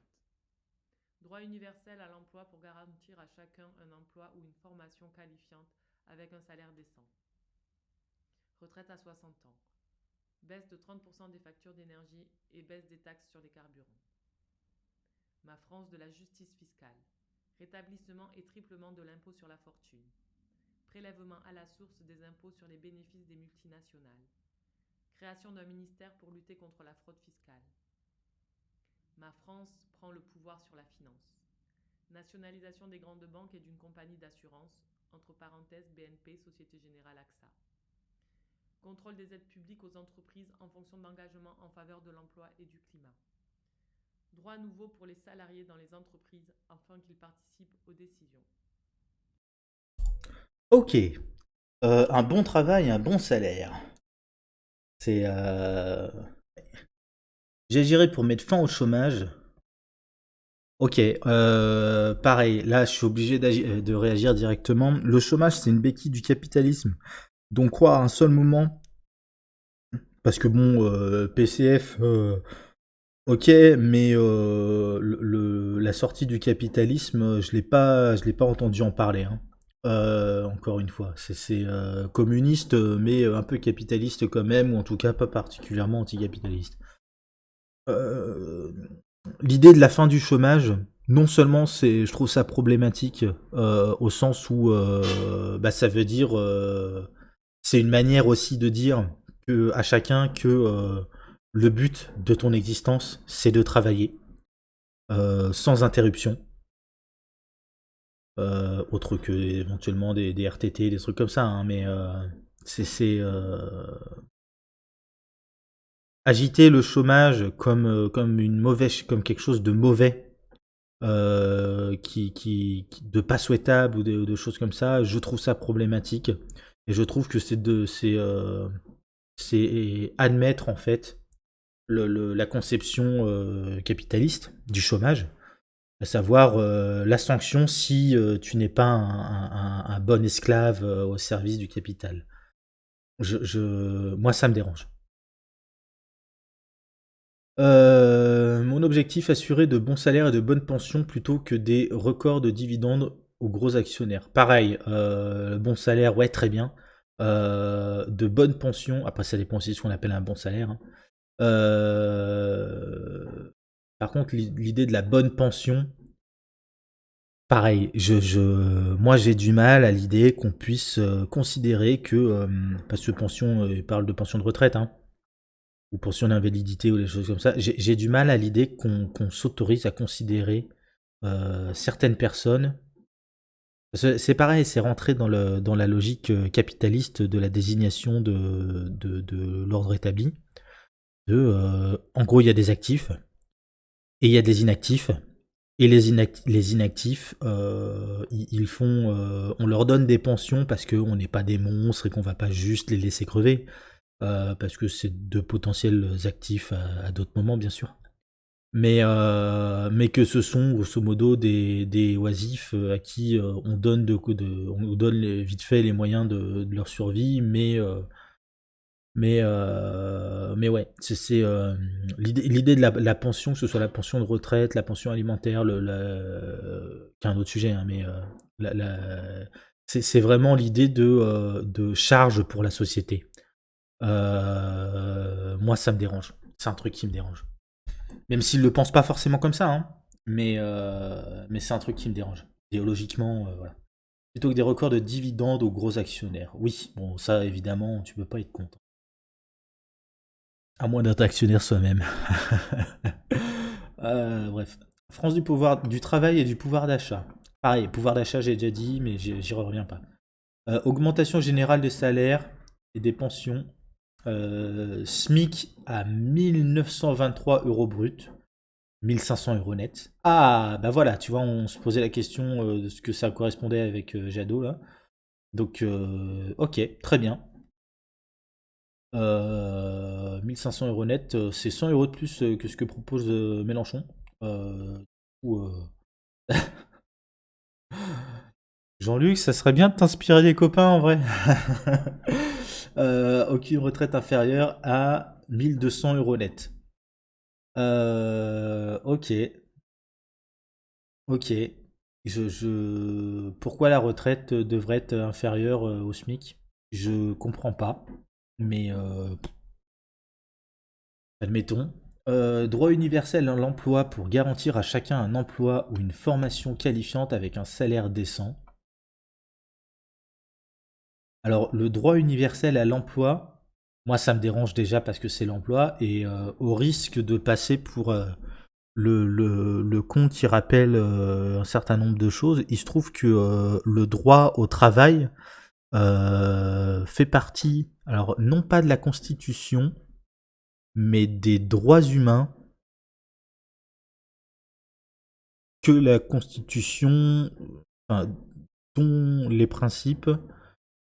Droit universel à l'emploi pour garantir à chacun un emploi ou une formation qualifiante avec un salaire décent. Retraite à 60 ans. Baisse de 30% des factures d'énergie et baisse des taxes sur les carburants. Ma France de la justice fiscale. Rétablissement et triplement de l'impôt sur la fortune. Prélèvement à la source des impôts sur les bénéfices des multinationales. Création d'un ministère pour lutter contre la fraude fiscale. Ma France prend le pouvoir sur la finance. Nationalisation des grandes banques et d'une compagnie d'assurance, entre parenthèses BNP, Société Générale AXA. Contrôle des aides publiques aux entreprises en fonction d'engagements en faveur de l'emploi et du climat. Droits nouveaux pour les salariés dans les entreprises afin qu'ils participent aux décisions. Ok. Un bon travail, un bon salaire. C'est. J'agirais pour mettre fin au chômage. Ok, pareil, là je suis obligé de réagir directement. Le chômage, c'est une béquille du capitalisme. Donc croire un seul moment, parce que bon, PCF, ok, mais la sortie du capitalisme, je l'ai pas entendu en parler, hein. Encore une fois, c'est communiste, mais un peu capitaliste quand même, ou en tout cas pas particulièrement anticapitaliste. Euh, L'idée de la fin du chômage, non seulement je trouve ça problématique au sens où bah, ça veut dire, c'est une manière aussi de dire à chacun que le but de ton existence, c'est de travailler sans interruption, autre que éventuellement des RTT, des trucs comme ça, hein, mais c'est agiter le chômage comme une mauvaise, comme quelque chose de mauvais, de pas souhaitable ou de choses comme ça, je trouve ça problématique. Et je trouve que c'est admettre en fait la conception capitaliste du chômage, à savoir la sanction si tu n'es pas un bon esclave au service du capital. Moi, ça me dérange. Mon objectif, assurer de bons salaires et de bonnes pensions plutôt que des records de dividendes aux gros actionnaires. Pareil, bon salaire, ouais, très bien. De bonnes pensions, après ça dépend aussi de ce qu'on appelle un bon salaire, hein. Euh, Par contre, l'idée de la bonne pension, pareil, moi j'ai du mal à l'idée qu'on puisse considérer que, parce que pension, il parle de pension de retraite, hein, ou pension d'invalidité ou des choses comme ça, j'ai du mal à l'idée qu'on s'autorise à considérer certaines personnes. C'est pareil, c'est rentré dans la logique capitaliste de la désignation de l'ordre établi. En gros, il y a des actifs et il y a des inactifs. Et les inactifs, ils font, on leur donne des pensions parce qu'on n'est pas des monstres et qu'on va pas juste les laisser crever. Parce que c'est de potentiels actifs à d'autres moments, bien sûr. Mais que ce sont grosso modo des oisifs à qui on donne vite fait les moyens de leur survie, mais ouais, c'est l'idée de la pension, que ce soit la pension de retraite, la pension alimentaire, qui est un autre sujet, hein, mais c'est vraiment l'idée de charge pour la société. Moi, ça me dérange. C'est un truc qui me dérange. Même s'ils le pensent pas forcément comme ça, hein. Mais c'est un truc qui me dérange. Idéologiquement, voilà. Plutôt que des records de dividendes aux gros actionnaires. Oui, bon, ça, évidemment, tu peux pas être content. À moins d'être actionnaire soi-même. Bref. France du pouvoir du travail et du pouvoir d'achat. Pareil, pouvoir d'achat, j'ai déjà dit, mais j'y reviens pas. Augmentation générale des salaires et des pensions. SMIC à 1923 euros brut, 1500 euros net. Ah, bah voilà, tu vois, on se posait la question de ce que ça correspondait avec Jadot, là. Donc, ok, très bien. 1500 euros net, c'est 100 euros de plus que ce que propose Mélenchon. Ou, Jean-Luc, ça serait bien de t'inspirer des copains en vrai. Aucune retraite inférieure à 1200 euros net. Ok, ok. Pourquoi la retraite devrait être inférieure au SMIC? Je comprends pas, mais admettons. Droit universel à l'emploi pour garantir à chacun un emploi ou une formation qualifiante avec un salaire décent. Alors, le droit universel à l'emploi, moi, ça me dérange déjà parce que c'est l'emploi et au risque de passer pour le con qui rappelle un certain nombre de choses, il se trouve que le droit au travail fait partie, alors non pas de la Constitution, mais des droits humains que la Constitution, enfin, dont les principes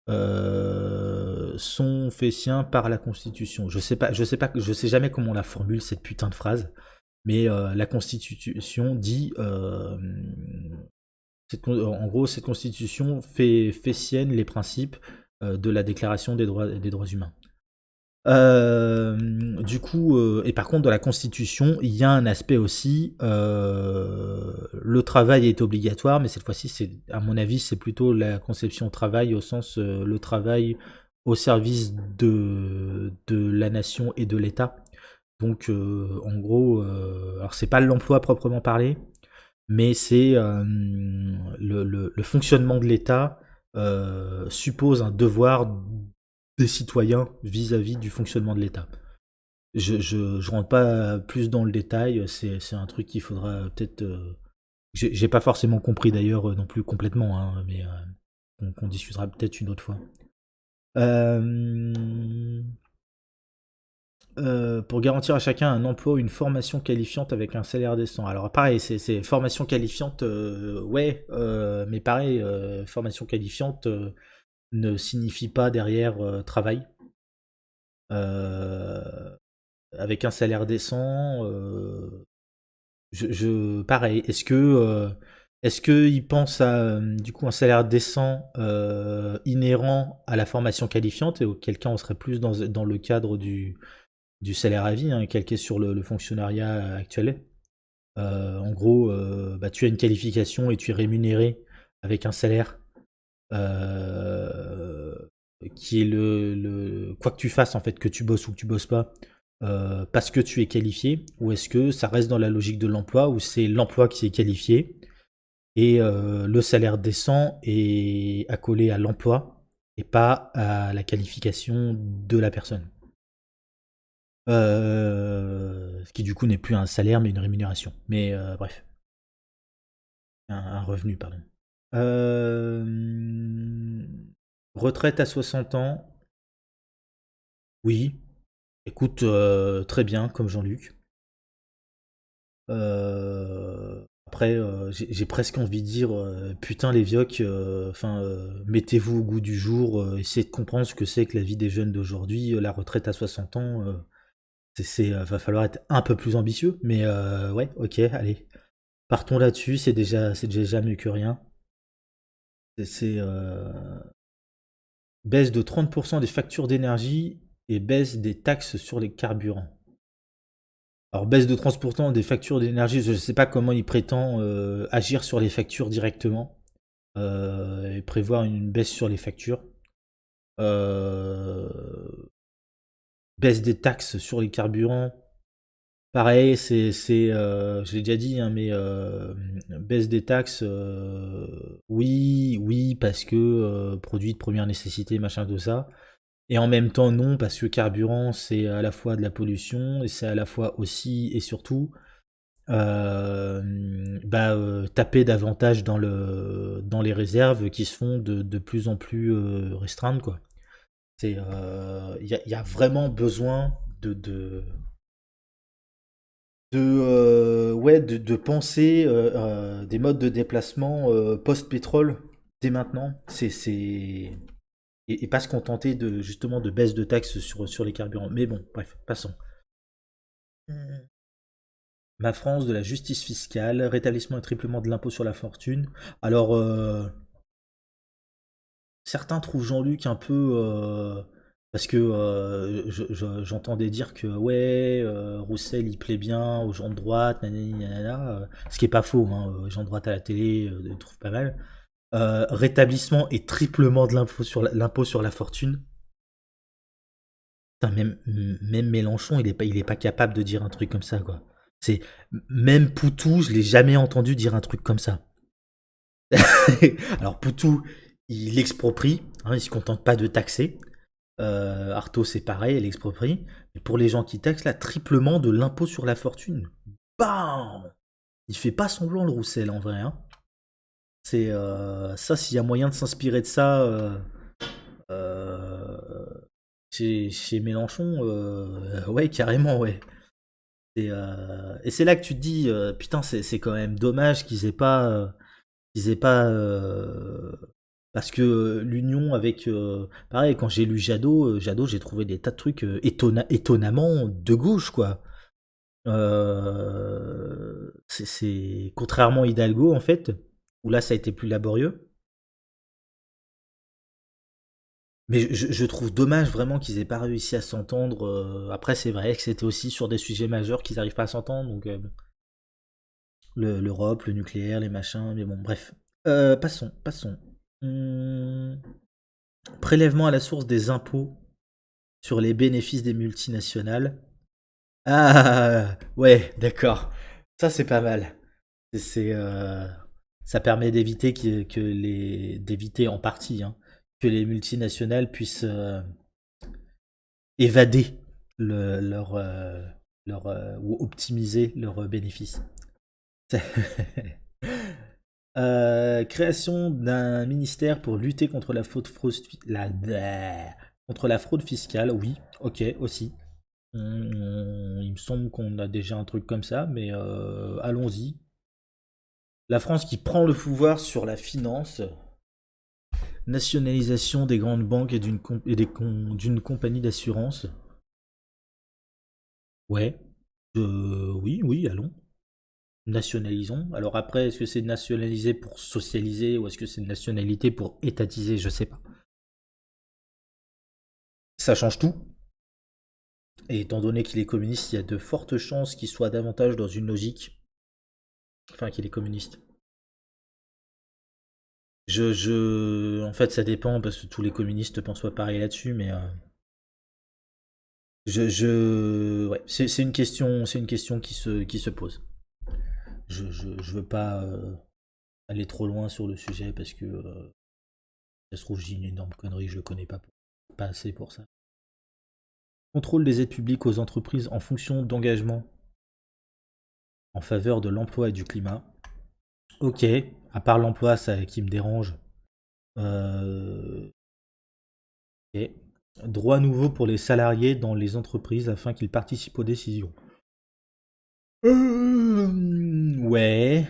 sont faits siens par la Constitution. Je sais jamais comment on la formule cette putain de phrase, mais la Constitution dit, en gros, cette Constitution fait sienne les principes de la Déclaration des droits humains. Du coup, et par contre, dans la Constitution, il y a un aspect aussi, le travail est obligatoire, mais cette fois-ci, à mon avis, c'est plutôt la conception travail au sens le travail au service de la nation et de l'État. Donc, en gros, alors c'est pas l'emploi proprement parlé, mais c'est le fonctionnement de l'État suppose un devoir des citoyens vis-à-vis du fonctionnement de l'État. Je rentre pas plus dans le détail, c'est un truc qu'il faudra peut-être... j'ai pas forcément compris d'ailleurs non plus complètement, hein, mais qu'on discutera peut-être une autre fois. Pour garantir à chacun un emploi ou une formation qualifiante avec un salaire décent. Alors pareil, c'est formation qualifiante, ouais, mais pareil, formation qualifiante ne signifie pas derrière travail. Avec un salaire décent, pareil, est-ce que ils pensent à du coup un salaire décent inhérent à la formation qualifiante, et auquel cas on serait plus dans le cadre du salaire à vie, hein, calqué sur le fonctionnariat actuel. En gros, bah, tu as une qualification et tu es rémunéré avec un salaire qui est quoi que tu fasses en fait, que tu bosses ou que tu bosses pas, parce que tu es qualifié, ou est-ce que ça reste dans la logique de l'emploi, où c'est l'emploi qui est qualifié et le salaire décent est accolé à l'emploi et pas à la qualification de la personne. Ce qui du coup n'est plus un salaire mais une rémunération. Mais bref. Un revenu, pardon. Retraite à 60 ans. Oui. Écoute, très bien, comme Jean-Luc. Après, j'ai presque envie de dire, putain les vioques, mettez-vous au goût du jour, essayez de comprendre ce que c'est que la vie des jeunes d'aujourd'hui. La retraite à 60 ans, va falloir être un peu plus ambitieux, mais ouais, ok, allez. Partons là-dessus, c'est déjà mieux que rien. C'est baisse de 30% des factures d'énergie et baisse des taxes sur les carburants. Alors baisse de 30% des factures d'énergie, je ne sais pas comment il prétend agir sur les factures directement et prévoir une baisse sur les factures. Baisse des taxes sur les carburants. Pareil, je l'ai déjà dit, hein, mais baisse des taxes, oui, parce que produits de première nécessité, machin, tout ça. Et en même temps, non, parce que carburant, c'est à la fois de la pollution, et c'est à la fois aussi et surtout taper davantage dans les réserves qui se font de plus en plus restreintes, quoi. Il y a vraiment besoin de penser des modes de déplacement post-pétrole dès maintenant. Et pas se contenter justement de baisse de taxes sur les carburants. Mais bon, bref, passons. Ma France, de la justice fiscale, rétablissement et triplement de l'impôt sur la fortune. Alors, certains trouvent Jean-Luc un peu... parce que j'entendais dire que ouais, Roussel il plaît bien aux gens de droite, nanana, ce qui est pas faux, hein, les gens de droite à la télé le trouvent pas mal. Rétablissement et triplement de l'impôt sur la fortune. Putain, même Mélenchon, il est pas capable de dire un truc comme ça, quoi. Même Poutou, je l'ai jamais entendu dire un truc comme ça. Alors Poutou, il exproprie, hein, il se contente pas de taxer. Artaud, c'est pareil, elle exproprie. Mais pour les gens qui taxent, là, triplement de l'impôt sur la fortune. Bam! Il fait pas semblant le Roussel en vrai, hein. C'est ça, s'il y a moyen de s'inspirer de ça chez Mélenchon, ouais, carrément, ouais. Et c'est là que tu te dis, putain, c'est quand même dommage qu'ils aient pas Parce que l'union avec... pareil, quand j'ai lu Jadot, j'ai trouvé des tas de trucs étonnamment de gauche, quoi. Contrairement à Hidalgo, en fait, où là, ça a été plus laborieux. Mais je trouve dommage vraiment qu'ils aient pas réussi à s'entendre. Après, c'est vrai que c'était aussi sur des sujets majeurs qu'ils n'arrivent pas à s'entendre. Donc, bon. L'Europe, le nucléaire, les machins, mais bon, bref. Passons. Hum, Prélèvement à la source des impôts sur les bénéfices des multinationales. Ah, ouais, d'accord. Ça, c'est pas mal. Ça permet d'éviter d'éviter en partie, hein, que les multinationales puissent évader ou optimiser leurs bénéfices. Création d'un ministère pour lutter contre contre la fraude fiscale, oui, ok, aussi. Il me semble qu'on a déjà un truc comme ça, mais allons-y. La France qui prend le pouvoir sur la finance, nationalisation des grandes banques et d'une compagnie d'assurance. Ouais, oui, allons. Nationalisons. Alors après, est-ce que c'est nationaliser pour socialiser ou est-ce que c'est une nationalité pour étatiser? Je sais pas. Ça change tout. Et étant donné qu'il est communiste, il y a de fortes chances qu'il soit davantage dans une logique. Enfin, qu'il est communiste. En fait, ça dépend parce que tous les communistes pensent pas pareil là-dessus, mais ouais, c'est une question qui se pose. Je veux pas aller trop loin sur le sujet parce que ça se trouve, je dis une énorme connerie, je le connais pas assez pour ça. Contrôle des aides publiques aux entreprises en fonction d'engagement en faveur de l'emploi et du climat. Ok, à part l'emploi, ça qui me dérange. Ok. Droit nouveau pour les salariés dans les entreprises afin qu'ils participent aux décisions. Ouais.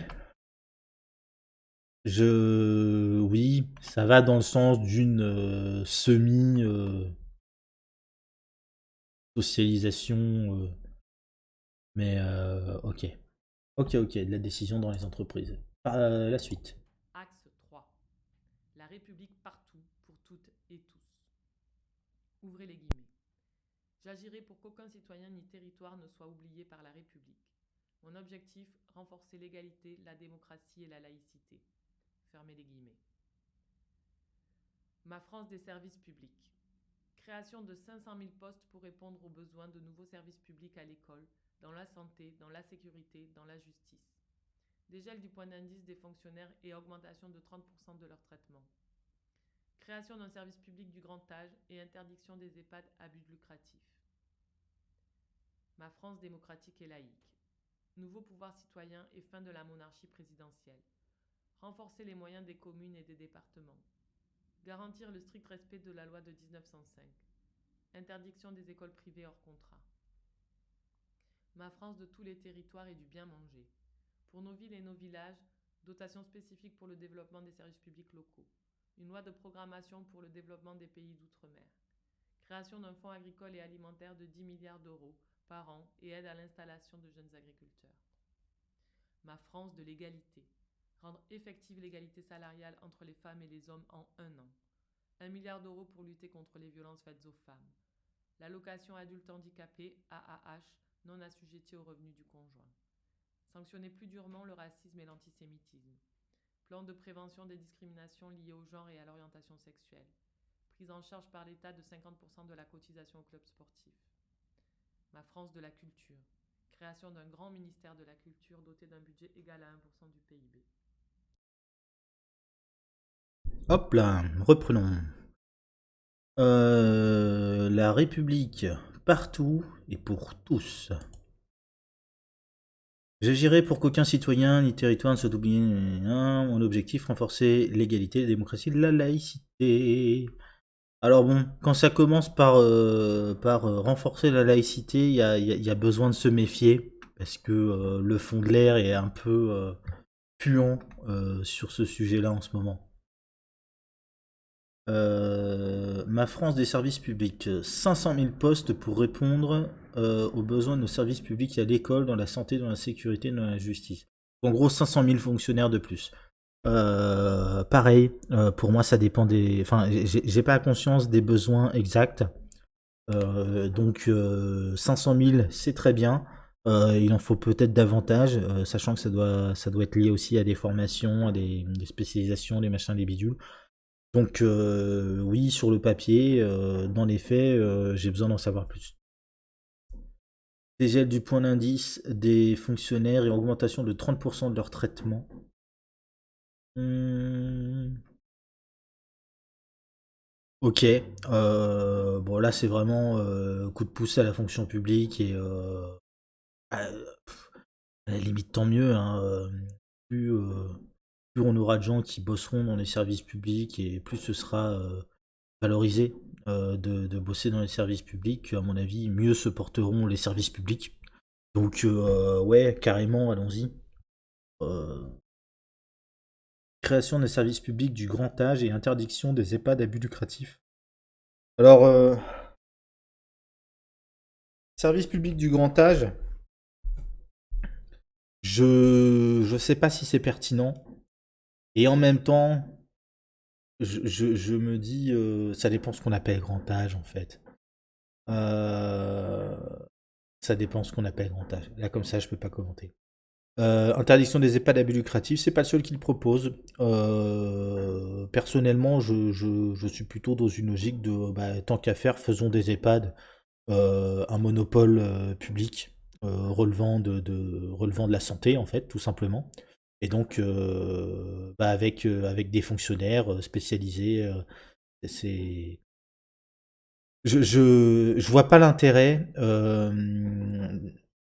Oui, ça va dans le sens d'une semi-socialisation, mais ok. Ok, de la décision dans les entreprises. La suite. Axe 3. La République partout, pour toutes et tous. Ouvrez les guillemets. J'agirai pour qu'aucun citoyen ni territoire ne soit oublié par la République. Mon objectif, renforcer l'égalité, la démocratie et la laïcité. Fermez les guillemets. Ma France des services publics. Création de 500 000 postes pour répondre aux besoins de nouveaux services publics à l'école, dans la santé, dans la sécurité, dans la justice. Dégel du point d'indice des fonctionnaires et augmentation de 30% de leur traitement. Création d'un service public du grand âge et interdiction des EHPAD à but lucratif. Ma France démocratique et laïque. Nouveau pouvoir citoyen et fin de la monarchie présidentielle. Renforcer les moyens des communes et des départements. Garantir le strict respect de la loi de 1905. Interdiction des écoles privées hors contrat. Ma France de tous les territoires et du bien manger. Pour nos villes et nos villages, dotation spécifique pour le développement des services publics locaux. Une loi de programmation pour le développement des pays d'outre-mer. Création d'un fonds agricole et alimentaire de 10 milliards d'euros par an et aide à l'installation de jeunes agriculteurs. Ma France de l'égalité. Rendre effective l'égalité salariale entre les femmes et les hommes en 1 an. 1 milliard d'euros pour lutter contre les violences faites aux femmes. L'allocation adulte handicapé, AAH, non assujettie aux revenus du conjoint. Sanctionner plus durement le racisme et l'antisémitisme. Plan de prévention des discriminations liées au genre et à l'orientation sexuelle. Prise en charge par l'État de 50% de la cotisation au club sportif. Ma France de la culture. Création d'un grand ministère de la culture doté d'un budget égal à 1% du PIB. Hop là, reprenons. La République, partout et pour tous. J'agirai pour qu'aucun citoyen ni territoire ne soit oublié. Mon objectif, renforcer l'égalité, la démocratie, la laïcité. Alors bon, quand ça commence par renforcer la laïcité, il y a besoin de se méfier, parce que le fond de l'air est un peu puant sur ce sujet-là en ce moment. Ma France des services publics, 500 000 postes pour répondre aux besoins de nos services publics à l'école, dans la santé, dans la sécurité, dans la justice. En gros, 500 000 fonctionnaires de plus. Pareil, pour moi, ça dépend des. Enfin, j'ai pas conscience des besoins exacts. Donc, 500 000, c'est très bien. Il en faut peut-être davantage, sachant que ça doit être lié aussi à des formations, à des spécialisations, des machins, des bidules. Donc, oui, sur le papier, dans les faits, j'ai besoin d'en savoir plus. Dégel du point d'indice des fonctionnaires et augmentation de 30% de leur traitement. Ok, bon là c'est vraiment coup de pouce à la fonction publique et à, à la limite tant mieux, hein, plus, plus on aura de gens qui bosseront dans les services publics et plus ce sera valorisé de bosser dans les services publics, à mon avis mieux se porteront les services publics. Donc ouais, carrément, allons-y. Euh, Création des services publics du grand âge et interdiction des EHPAD à but lucratif. Alors, service public du grand âge, je sais pas si c'est pertinent. Et en même temps, je me dis, ça dépend ce qu'on appelle grand âge en fait. Euh, Ça dépend ce qu'on appelle grand âge. Là, comme ça, je peux pas commenter. Interdiction des EHPAD à but lucratif, c'est pas le seul qui le propose. Personnellement, je suis plutôt dans une logique de bah, tant qu'à faire, faisons des EHPAD un monopole public relevant de la santé, en fait, tout simplement. Et donc, bah, avec des fonctionnaires spécialisés, c'est je vois pas l'intérêt,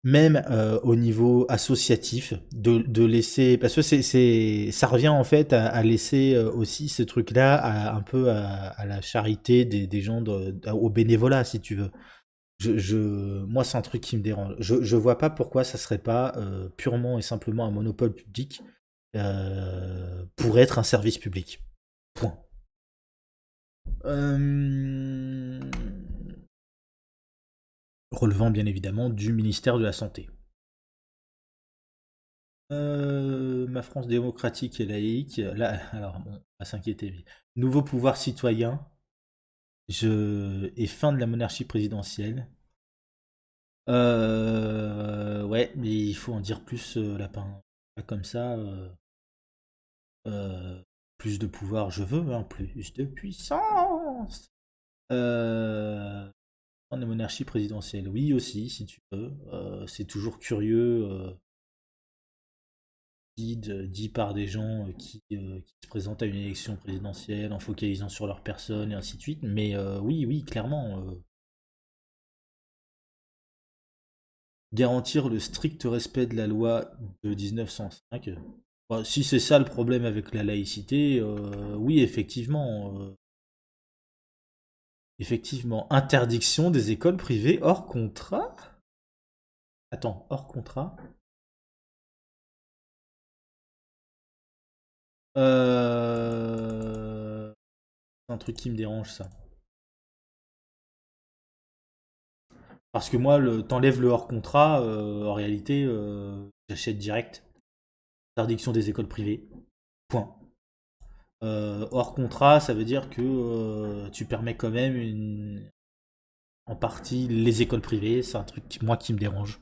même au niveau associatif, de laisser. Parce que ça revient en fait à laisser aussi ce truc-là un peu à la charité des gens, au bénévolat, si tu veux. Moi, c'est un truc qui me dérange. Je vois pas pourquoi ça serait pas purement et simplement un monopole public pour être un service public. Point. Euh, Relevant bien évidemment du ministère de la Santé. Ma France démocratique et laïque, là, alors bon, à s'inquiéter. Nouveau pouvoir citoyen, et fin de la monarchie présidentielle. Ouais, mais il faut en dire plus, lapin. Pas comme ça. Euh, Plus de pouvoir, je veux, hein, plus de puissance. Fin de la monarchie présidentielle, oui aussi, si tu veux. C'est toujours curieux. Dit par des gens qui se présentent à une élection présidentielle en focalisant sur leur personne et ainsi de suite. Mais oui, oui, clairement. Garantir le strict respect de la loi de 1905. Bah, si c'est ça le problème avec la laïcité, oui, effectivement. Effectivement. Interdiction des écoles privées hors contrat. Attends, hors contrat. C'est un truc qui me dérange, ça. Parce que moi, t'enlèves le hors contrat, en réalité, j'achète direct. Interdiction des écoles privées. Point. Hors contrat, ça veut dire que tu permets quand même en partie les écoles privées. C'est un truc moi qui me dérange.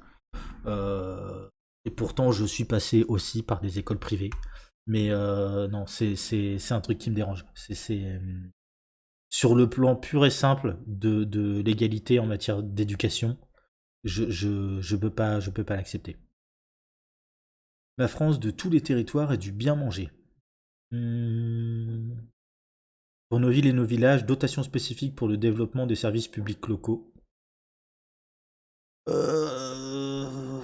Et pourtant, je suis passé aussi par des écoles privées. Mais non, c'est un truc qui me dérange. Sur le plan pur et simple de l'égalité en matière d'éducation, je peux pas l'accepter. La France de tous les territoires et du bien manger. Hmm. Pour nos villes et nos villages, dotation spécifique pour le développement des services publics locaux. Euh,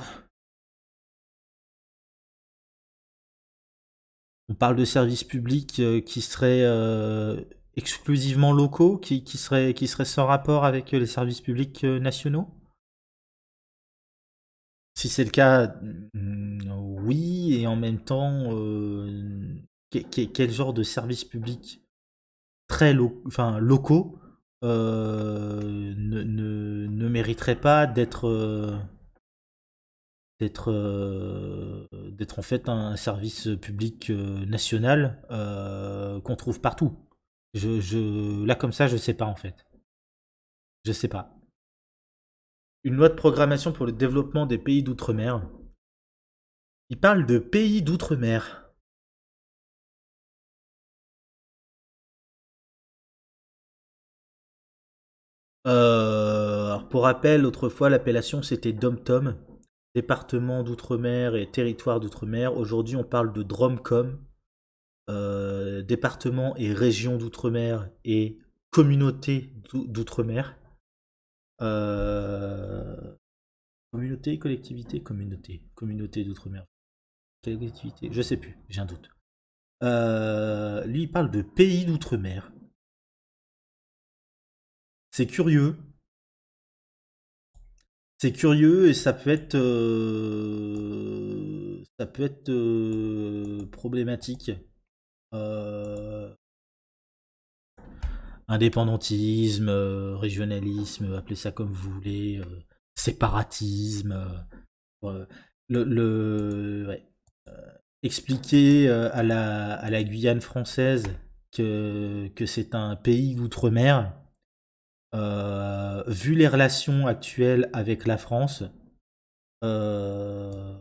On parle de services publics qui seraient exclusivement locaux, qui seraient sans rapport avec les services publics nationaux. Si c'est le cas, oui, et en même temps, quel genre de service public très locaux ne mériteraient pas d'être en fait un service public national qu'on trouve partout. Là comme ça, je sais pas en fait. Je sais pas. Une loi de programmation pour le développement des pays d'outre-mer. Il parle de pays d'outre-mer. Alors pour rappel, autrefois l'appellation c'était DOM-TOM, département d'outre-mer et territoire d'outre-mer. Aujourd'hui on parle de DROMCOM, département et région d'outre-mer et communauté d'outre-mer. Euh, Communauté, collectivité, communauté d'outre-mer. Collectivité, je sais plus, j'ai un doute. Lui il parle de pays d'outre-mer. C'est curieux. C'est curieux et ça peut être problématique. Euh, Indépendantisme, régionalisme, appelez ça comme vous voulez, séparatisme. Euh, ouais. Expliquer à la Guyane française que c'est un pays d'outre-mer, vu les relations actuelles avec la France, euh,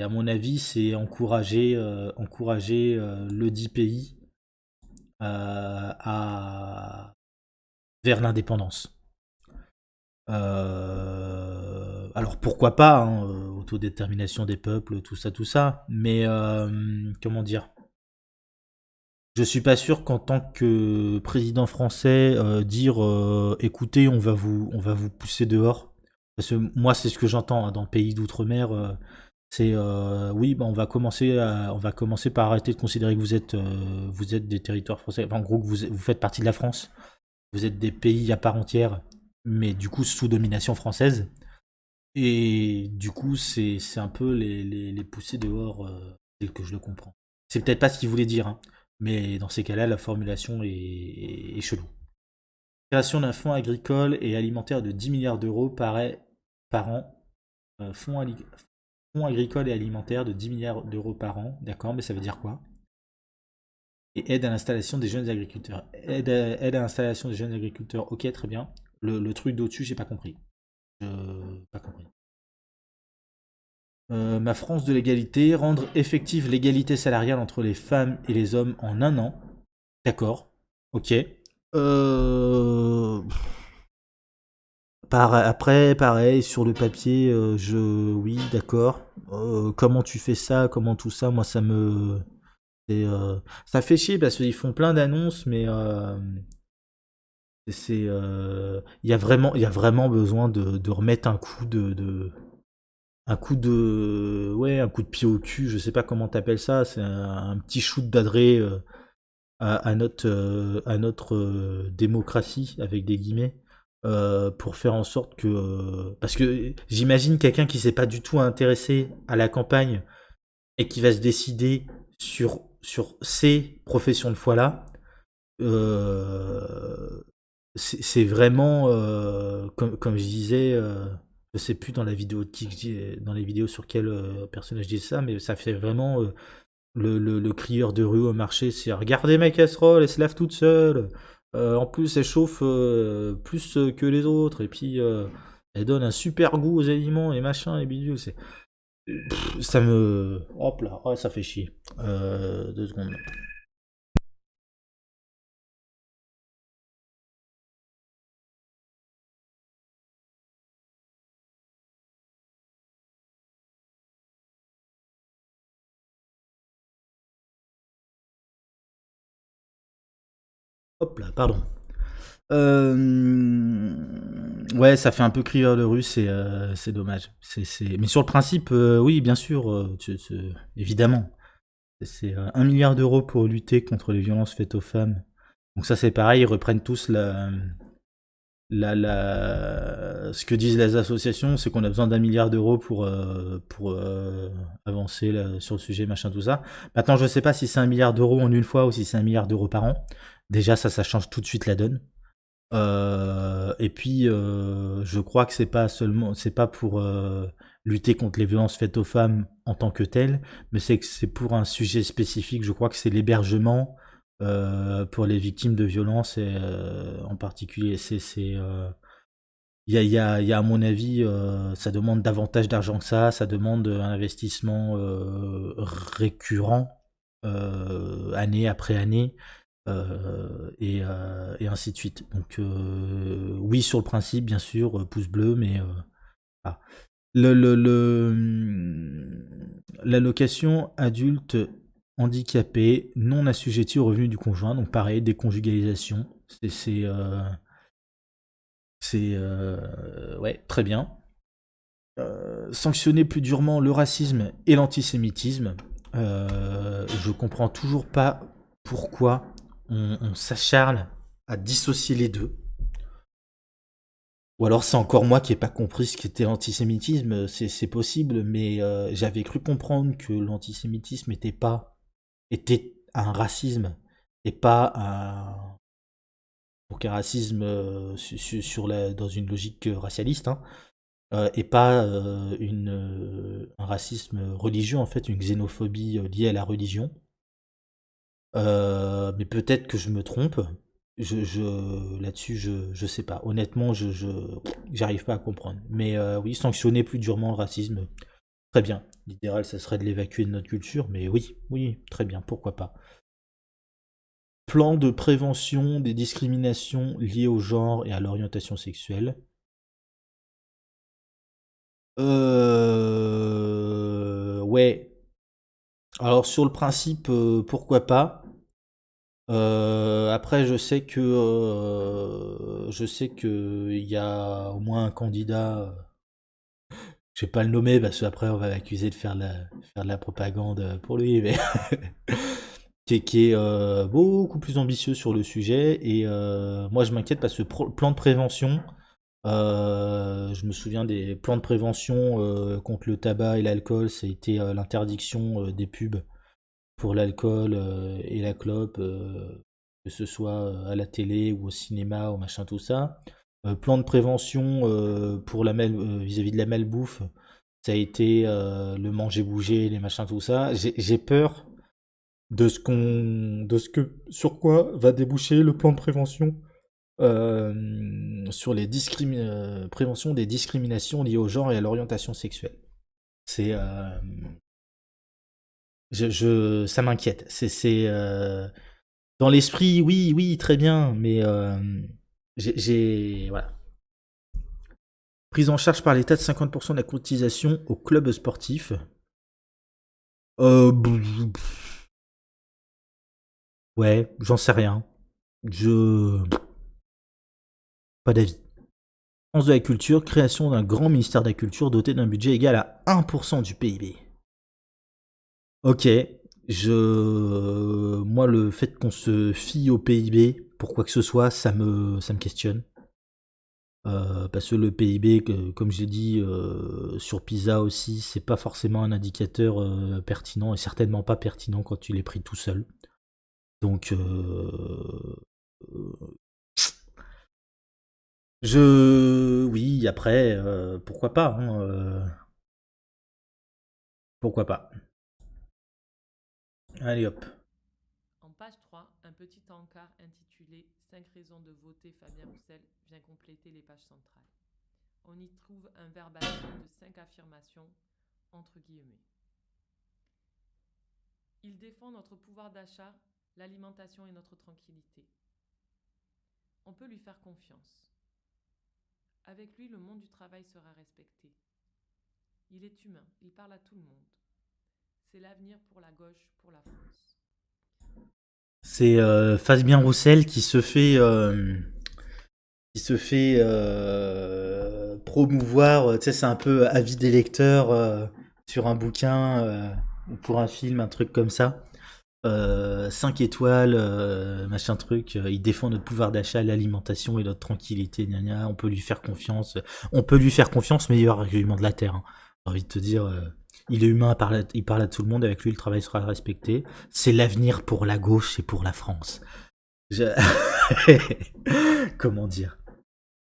à mon avis, c'est encourager le dit pays vers l'indépendance. Alors pourquoi pas, hein, autodétermination des peuples, tout ça, mais comment dire, je suis pas sûr qu'en tant que président français, dire écoutez, on va vous pousser dehors. Parce que moi, c'est ce que j'entends hein, dans le pays d'outre-mer. C'est oui, bah, on va commencer par arrêter de considérer que vous êtes des territoires français. Enfin, en gros, que vous faites partie de la France. Vous êtes des pays à part entière, mais du coup sous domination française. Et du coup, c'est un peu les pousser dehors, tel que je le comprends. C'est peut-être pas ce qu'il voulait dire, hein, mais dans ces cas-là, la formulation est chelou. Création d'un fonds agricole et alimentaire de 10 milliards d'euros par an. Fonds agricole et alimentaire de 10 milliards d'euros par an. D'accord, mais ça veut dire quoi? Et aide à l'installation des jeunes agriculteurs. Aide à l'installation des jeunes agriculteurs. Ok, très bien. Le truc d'au-dessus, j'ai pas compris. Pas compris. Ma France de l'égalité, rendre effective l'égalité salariale entre les femmes et les hommes en un an. D'accord. Ok. Euh... Après, pareil, sur le papier, oui, d'accord. Comment tu fais ça, comment tout ça, moi ça fait chier parce qu'ils font plein d'annonces, mais il y a vraiment besoin de remettre un coup de pied au cul, je sais pas comment t'appelles ça, c'est un petit shoot d'adresse à notre démocratie avec des guillemets. Pour faire en sorte que parce que j'imagine quelqu'un qui s'est pas du tout intéressé à la campagne et qui va se décider sur ces professions de foi là, c'est vraiment comme je disais, je sais plus dans la vidéo de dans les vidéos sur quel personnage dit ça, mais ça fait vraiment le crieur de rue au marché, c'est regardez ma casserole, elle se lave toute seule. En plus, elle chauffe plus que les autres, et puis elle donne un super goût aux aliments et machin et bidule. Ça me. Hop là, oh, ça fait chier. 2 secondes. Hop là, pardon. Ouais, ça fait un peu crieur de rue, c'est dommage. Mais sur le principe, oui, bien sûr, évidemment. C'est 1 milliard d'euros pour lutter contre les violences faites aux femmes. Donc ça c'est pareil, ils reprennent tous ce que disent les associations, c'est qu'on a besoin d'1 milliard d'euros pour avancer là, sur le sujet, machin, tout ça. Maintenant, je sais pas si c'est 1 milliard d'euros en une fois ou si c'est 1 milliard d'euros par an. Déjà, ça change tout de suite la donne. Et puis, je crois que c'est pas pour lutter contre les violences faites aux femmes en tant que telles, mais c'est que c'est pour un sujet spécifique. Je crois que c'est l'hébergement pour les victimes de violences, et en particulier, il y a à mon avis, ça demande davantage d'argent que ça demande un investissement récurrent, année après année, et ainsi de suite. Donc oui, sur le principe, bien sûr, pouce bleu, mais voilà. L'allocation adulte handicapé non assujetti au revenu du conjoint, donc pareil, déconjugalisation, ouais, très bien. Sanctionner plus durement le racisme et l'antisémitisme. Je comprends toujours pas pourquoi on s'acharne à dissocier les deux. Ou alors c'est encore moi qui n'ai pas compris ce qu'était l'antisémitisme, c'est possible, mais j'avais cru comprendre que l'antisémitisme était un racisme et pas donc un racisme dans une logique racialiste, hein, et pas un racisme religieux, en fait, une xénophobie liée à la religion. Mais peut-être que je me trompe. Là-dessus, je sais pas. Honnêtement, j'arrive pas à comprendre. Mais oui, sanctionner plus durement le racisme, très bien. L'idéal, ça serait de l'évacuer de notre culture, mais oui, oui, très bien, pourquoi pas. Plan de prévention des discriminations liées au genre et à l'orientation sexuelle. Ouais. Alors sur le principe, pourquoi pas. Après, je sais que il y a au moins un candidat. Je vais pas le nommer parce qu'après on va l'accuser de faire de la propagande pour lui, mais qui est beaucoup plus ambitieux sur le sujet. Et moi, je m'inquiète parce que plan de prévention. Je me souviens des plans de prévention contre le tabac et l'alcool, ça a été l'interdiction des pubs pour l'alcool et la clope, que ce soit à la télé ou au cinéma ou machin tout ça. Plan de prévention pour vis-à-vis de la malbouffe, ça a été le manger bouger, les machins tout ça. J'ai peur sur quoi va déboucher le plan de prévention sur les prévention des discriminations liées au genre et à l'orientation sexuelle. C'est ça m'inquiète. C'est dans l'esprit, oui, oui, très bien, mais voilà. Prise en charge par l'État de 50% de la cotisation au club sportif. Euh, ouais, j'en sais rien. Pas d'avis. France de la culture, création d'un grand ministère de la culture doté d'un budget égal à 1% du PIB. Ok, moi, le fait qu'on se fie au PIB pour quoi que ce soit, ça me questionne. Parce que le PIB, comme j'ai dit sur PISA aussi, c'est pas forcément un indicateur pertinent et certainement pas pertinent quand tu l'es pris tout seul. Donc, oui, après, pourquoi pas, hein, pourquoi pas. Allez hop. En page 3, un petit encart intitulé 5 raisons de voter Fabien Roussel vient compléter les pages centrales. On y trouve un verbatim de 5 affirmations entre guillemets. Il défend notre pouvoir d'achat, l'alimentation et notre tranquillité. On peut lui faire confiance. Avec lui, le monde du travail sera respecté. Il est humain, il parle à tout le monde. C'est l'avenir pour la gauche, pour la France. C'est Fabien Roussel qui se fait promouvoir. Tu sais, c'est un peu avis des lecteurs sur un bouquin ou pour un film, un truc comme ça. 5 étoiles, machin truc. Il défend notre pouvoir d'achat, l'alimentation et notre tranquillité. Gna gna, on peut lui faire confiance. On peut lui faire confiance, meilleur argument de la Terre. Hein. J'ai envie de te dire, il est humain, il parle à tout le monde. Avec lui, le travail sera respecté. C'est l'avenir pour la gauche et pour la France. Je- Comment dire?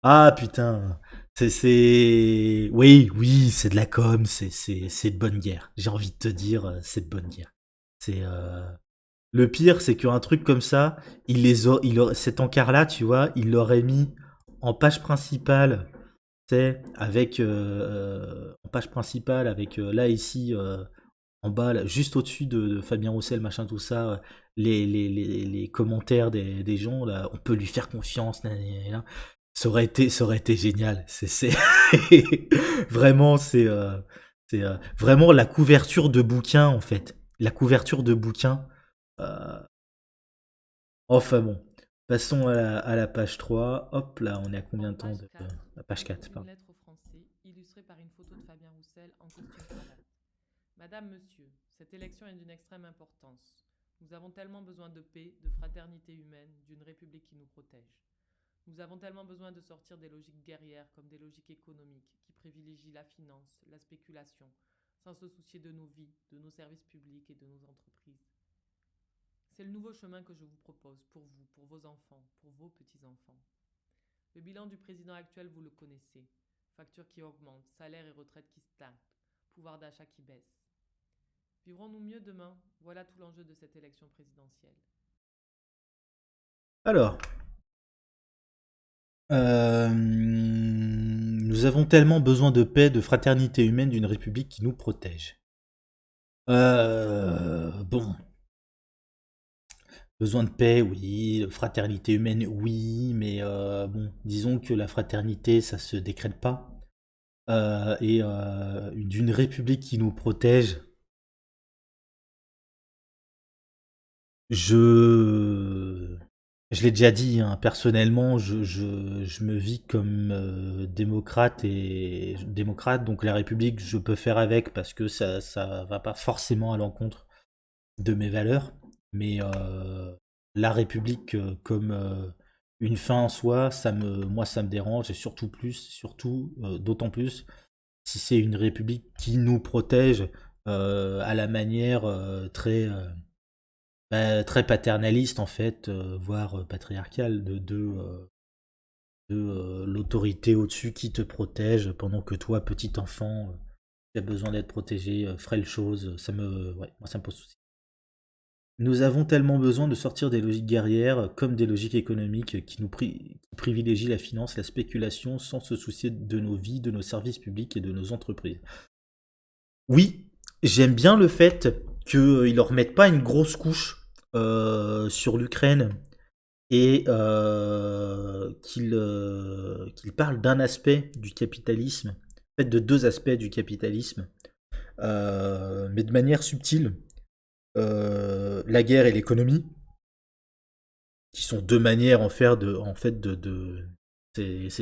Ah putain, oui, oui, c'est de la com, c'est de bonne guerre. J'ai envie de te dire, c'est de bonne guerre. C'est Le pire, c'est qu'un truc comme ça, cet encart-là, tu vois, il l'aurait mis en page principale, tu sais, en page principale avec là ici en bas, là, juste au-dessus de Fabien Roussel, machin, tout ça, les commentaires des gens, là, on peut lui faire confiance, nanana. Ça aurait été génial. Vraiment, vraiment la couverture de bouquin, en fait. La couverture de bouquin. euh, Enfin bon, passons à la page 3. Hop là, on est à combien En de temps page de... 4, la page voici 4, une pardon. lettre aux Français, illustrée par une photo de Fabien Roussel en costume-cravate. Madame, Monsieur, cette élection est d'une extrême importance. Nous avons tellement besoin de paix, de fraternité humaine, d'une République qui nous protège. Nous avons tellement besoin de sortir des logiques guerrières comme des logiques économiques qui privilégient la finance, la spéculation, sans se soucier de nos vies, de nos services publics et de nos entreprises. C'est le nouveau chemin que je vous propose pour vous, pour vos enfants, pour vos petits-enfants. Le bilan du président actuel, vous le connaissez. Factures qui augmentent, salaires et retraites qui stagnent, pouvoir d'achat qui baisse. Vivrons-nous mieux demain? Voilà tout l'enjeu de cette élection présidentielle. Alors, nous avons tellement besoin de paix, de fraternité humaine, d'une république qui nous protège. Bon, besoin de paix, oui, de fraternité humaine, oui, mais bon, disons que la fraternité, ça se décrète pas. Et d'une république qui nous protège, je je l'ai déjà dit, hein, personnellement, je me vis comme démocrate, donc la République, je peux faire avec parce que ça va pas forcément à l'encontre de mes valeurs, mais la République comme une fin en soi, moi ça me dérange et d'autant plus si c'est une République qui nous protège à la manière très paternaliste en fait, voire patriarcale de l'autorité au-dessus qui te protège pendant que toi, petit enfant, qui a besoin d'être protégé, frêle chose, ouais, moi ça me pose souci. Nous avons tellement besoin de sortir des logiques guerrières comme des logiques économiques qui privilégient la finance, la spéculation sans se soucier de nos vies, de nos services publics et de nos entreprises. Oui, j'aime bien le fait qu'ils leur mettent pas une grosse couche sur l'Ukraine et qu'il parle d'un aspect du capitalisme, en fait de deux aspects du capitalisme, mais de manière subtile. La guerre et l'économie, qui sont deux manières c'est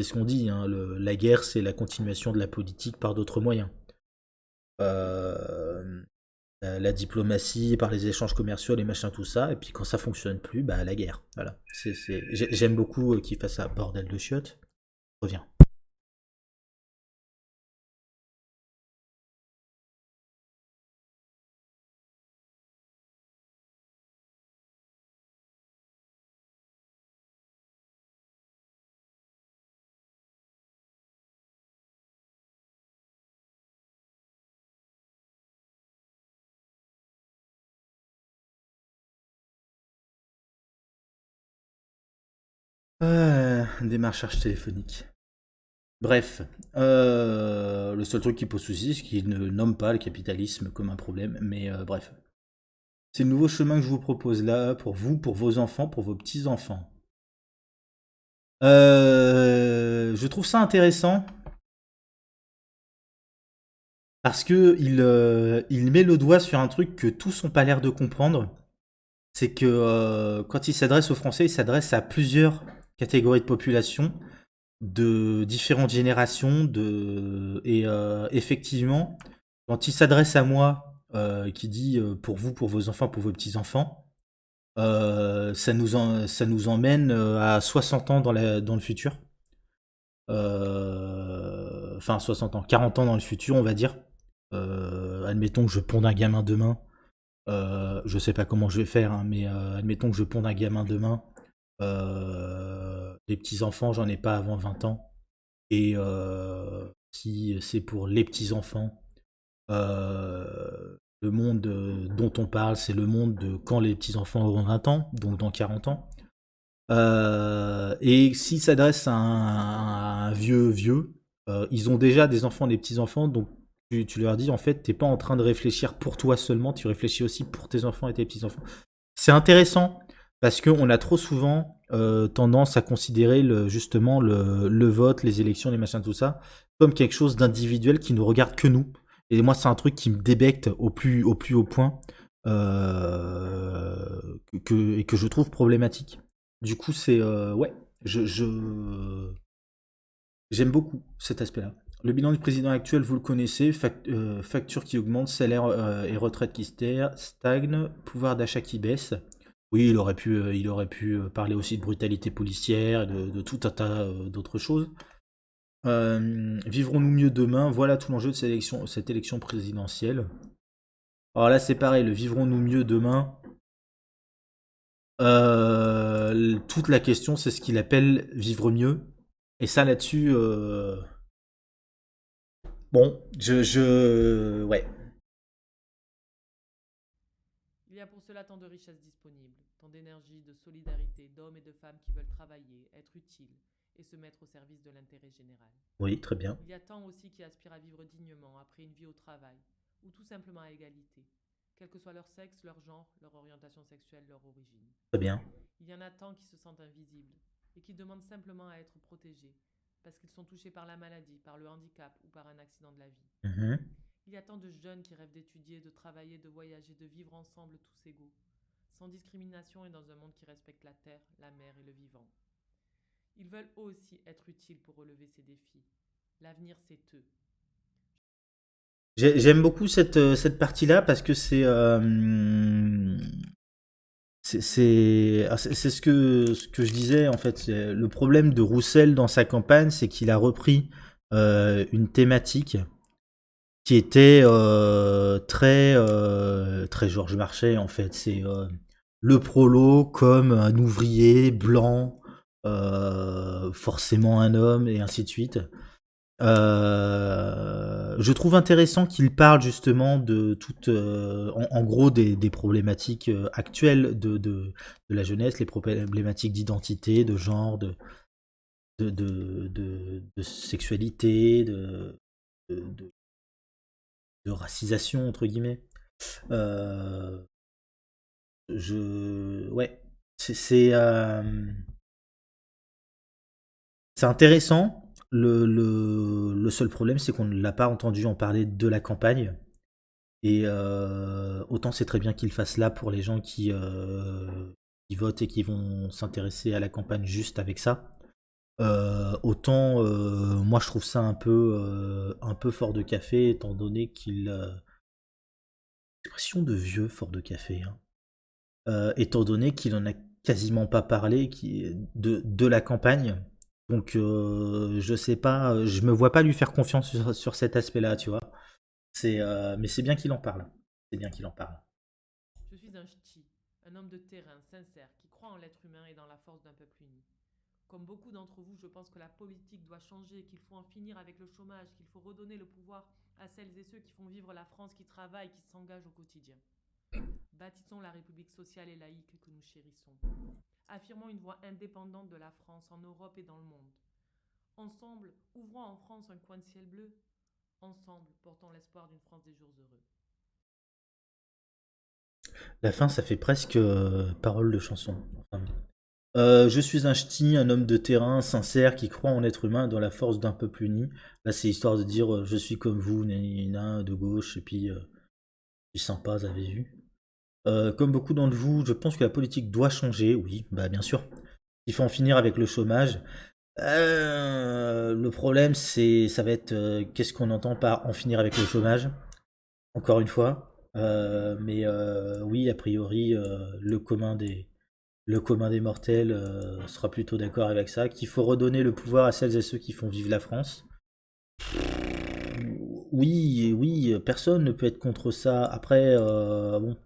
ce qu'on dit, hein, la guerre c'est la continuation de la politique par d'autres moyens. Euh, la diplomatie, par les échanges commerciaux, les machins, tout ça, et puis quand ça fonctionne plus, bah la guerre. Voilà. J'aime beaucoup qu'il fasse ça, bordel de chiottes. Reviens. Démarchage téléphonique. Bref, le seul truc qui pose souci, c'est qu'il ne nomme pas le capitalisme comme un problème, mais bref. C'est le nouveau chemin que je vous propose là, pour vous, pour vos enfants, pour vos petits-enfants. Je trouve ça intéressant parce que il met le doigt sur un truc que tous n'ont pas l'air de comprendre. C'est que quand il s'adresse aux Français, il s'adresse à plusieurs catégories de population, de différentes générations, et effectivement, quand il s'adresse à moi, qui dit pour vous, pour vos enfants, pour vos petits-enfants, ça nous emmène à 60 ans dans le futur. Enfin, 60 ans, 40 ans dans le futur, on va dire. Admettons que je ponde un gamin demain. Je sais pas comment je vais faire, hein, mais admettons que je ponde un gamin demain. Les petits-enfants, j'en ai pas avant 20 ans. Et si c'est pour les petits-enfants, le monde dont on parle, c'est le monde de quand les petits-enfants auront 20 ans, donc dans 40 ans. Et s'ils s'adressent à un vieux, ils ont déjà des enfants, des petits-enfants, donc tu leur dis en fait, t'es pas en train de réfléchir pour toi seulement, tu réfléchis aussi pour tes enfants et tes petits-enfants. C'est intéressant parce qu'on a trop souvent tendance à considérer justement le vote, les élections, les machins, tout ça, comme quelque chose d'individuel qui nous regarde que nous. Et moi, c'est un truc qui me débecte au plus haut point et que je trouve problématique. Du coup, c'est ouais, j'aime beaucoup cet aspect-là. Le bilan du président actuel, vous le connaissez, facture qui augmente, salaire et retraite qui stagne, pouvoir d'achat qui baisse. Oui, il aurait pu parler aussi de brutalité policière, et de tout un tas d'autres choses. Vivrons-nous mieux demain? Voilà tout l'enjeu de cette élection présidentielle. Alors là, c'est pareil, le vivrons-nous mieux demain? Toute la question, c'est ce qu'il appelle vivre mieux. Et ça, là-dessus, bon, ouais. Il y a pour cela tant de richesses disponibles, tant d'énergie, de solidarité, d'hommes et de femmes qui veulent travailler, être utiles et se mettre au service de l'intérêt général. Oui, très bien. Il y a tant aussi qui aspirent à vivre dignement après une vie au travail, ou tout simplement à égalité, quel que soit leur sexe, leur genre, leur orientation sexuelle, leur origine. Très bien. Il y en a tant qui se sentent invisibles et qui demandent simplement à être protégés, parce qu'ils sont touchés par la maladie, par le handicap ou par un accident de la vie. Mhm. Il y a tant de jeunes qui rêvent d'étudier, de travailler, de voyager, de vivre ensemble tous égaux, sans discrimination et dans un monde qui respecte la terre, la mer et le vivant. Ils veulent aussi être utiles pour relever ces défis. L'avenir, c'est eux. J'aime beaucoup cette partie-là parce que c'est ce que je disais en fait. Le problème de Roussel dans sa campagne, c'est qu'il a repris une thématique qui était très Georges Marchais en fait. C'est le prolo comme un ouvrier blanc, forcément un homme et ainsi de suite. Je trouve intéressant qu'il parle justement de toutes, en gros des problématiques actuelles de la jeunesse, les problématiques d'identité, de genre, de sexualité, de, de racisation entre guillemets. Euh, ouais, c'est intéressant. Le seul problème, c'est qu'on ne l'a pas entendu en parler de la campagne. Et autant c'est très bien qu'il fasse là pour les gens qui votent et qui vont s'intéresser à la campagne juste avec ça. Autant moi je trouve ça un peu fort de café, étant donné qu'il... expression de vieux fort de café. Hein. Étant donné qu'il en a quasiment pas parlé de la campagne. Donc je sais pas, je me vois pas lui faire confiance sur cet aspect-là, tu vois. Mais c'est bien qu'il en parle. C'est bien qu'il en parle. Je suis un ch'ti, un homme de terrain sincère qui croit en l'être humain et dans la force d'un peuple uni. Comme beaucoup d'entre vous, je pense que la politique doit changer, qu'il faut en finir avec le chômage, qu'il faut redonner le pouvoir à celles et ceux qui font vivre la France, qui travaillent, qui s'engagent au quotidien. Bâtissons la République sociale et laïque que nous chérissons. Affirmons une voix indépendante de la France en Europe et dans le monde. Ensemble, ouvrons en France un coin de ciel bleu. Ensemble, portons l'espoir d'une France des jours heureux. La fin, ça fait presque parole de chanson. Enfin, je suis un ch'ti, un homme de terrain, sincère, qui croit en l'être humain et dans la force d'un peuple uni. Là, c'est histoire de dire je suis comme vous, nana, de gauche, et puis je suis sympa, vous avez vu. Comme beaucoup d'entre vous, je pense que la politique doit changer, oui, bah bien sûr. Il faut en finir avec le chômage. Le problème, ça va être qu'est-ce qu'on entend par en finir avec le chômage, encore une fois. Mais oui, a priori, le commun des mortels sera plutôt d'accord avec ça, qu'il faut redonner le pouvoir à celles et ceux qui font vivre la France. Oui, oui, personne ne peut être contre ça. Après, bon,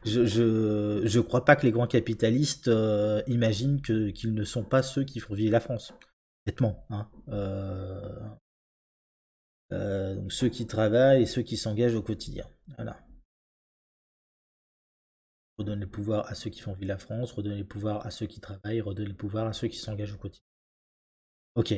je crois pas que les grands capitalistes imaginent qu'ils ne sont pas ceux qui font vivre la France. Honnêtement, hein. Donc ceux qui travaillent et ceux qui s'engagent au quotidien. Voilà. Redonner le pouvoir à ceux qui font vivre la France, redonner le pouvoir à ceux qui travaillent, redonner le pouvoir à ceux qui s'engagent au quotidien. Ok.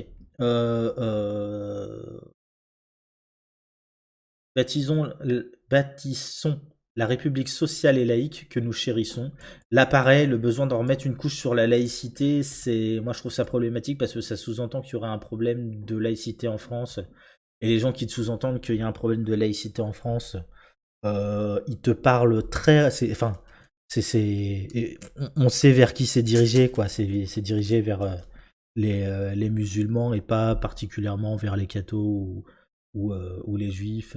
Bâtissons la République sociale et laïque que nous chérissons. Là, pareil, le besoin d'en remettre une couche sur la laïcité, moi je trouve ça problématique parce que ça sous-entend qu'il y aurait un problème de laïcité en France. Et les gens qui te sous-entendent qu'il y a un problème de laïcité en France, ils te parlent enfin, on sait vers qui c'est dirigé, quoi. C'est dirigé vers les musulmans et pas particulièrement vers les cathos ou les juifs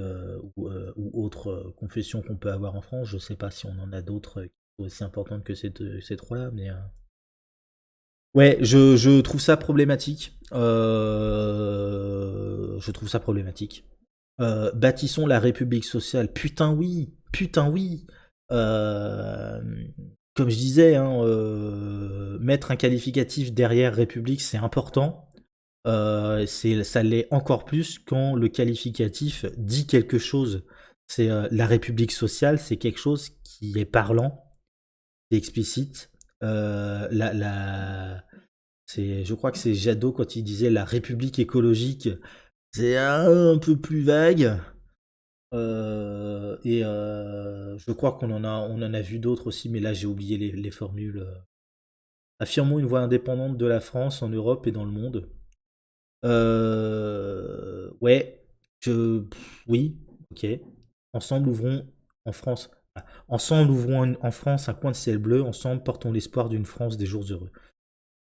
ou autres confessions qu'on peut avoir en France. Je sais pas si on en a d'autres qui sont aussi importantes que ces trois-là, mais ouais, je trouve ça problématique. Je trouve ça problématique. Bâtissons la République sociale. Putain oui, putain oui. Euh, Comme je disais, hein, mettre un qualificatif derrière République, c'est important. Ça l'est encore plus quand le qualificatif dit quelque chose. C'est la République sociale, c'est quelque chose qui est parlant, c'est explicite. Je crois que c'est Jadot quand il disait la République écologique, c'est un peu plus vague. Je crois on en a vu d'autres aussi, mais là j'ai oublié les formules. Affirmons une voix indépendante de la France en Europe et dans le monde. Ouais, oui, ok. Ensemble ouvrons en France. Ensemble ouvrons en France un coin de ciel bleu. Ensemble portons l'espoir d'une France des jours heureux.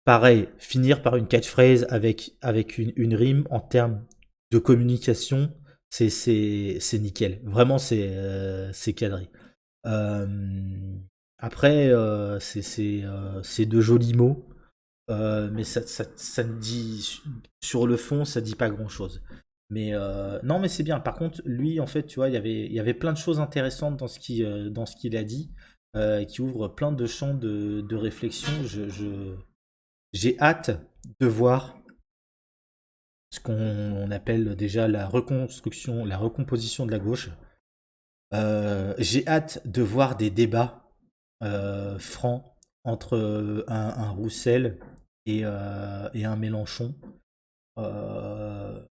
Pareil, finir par une catchphrase avec une rime en termes de communication, c'est nickel. Vraiment, c'est cadré. Euh, Après, c'est de jolis mots, mais ça ne dit sur le fond, ça dit pas grand-chose. Mais non, mais c'est bien. Par contre, lui, en fait, tu vois, il y avait plein de choses intéressantes dans ce qu'il a dit, qui ouvre plein de champs de réflexion. J'ai hâte de voir ce qu'on appelle déjà la reconstruction, la recomposition de la gauche. J'ai hâte de voir des débats francs entre un Roussel et un Mélenchon. Euh,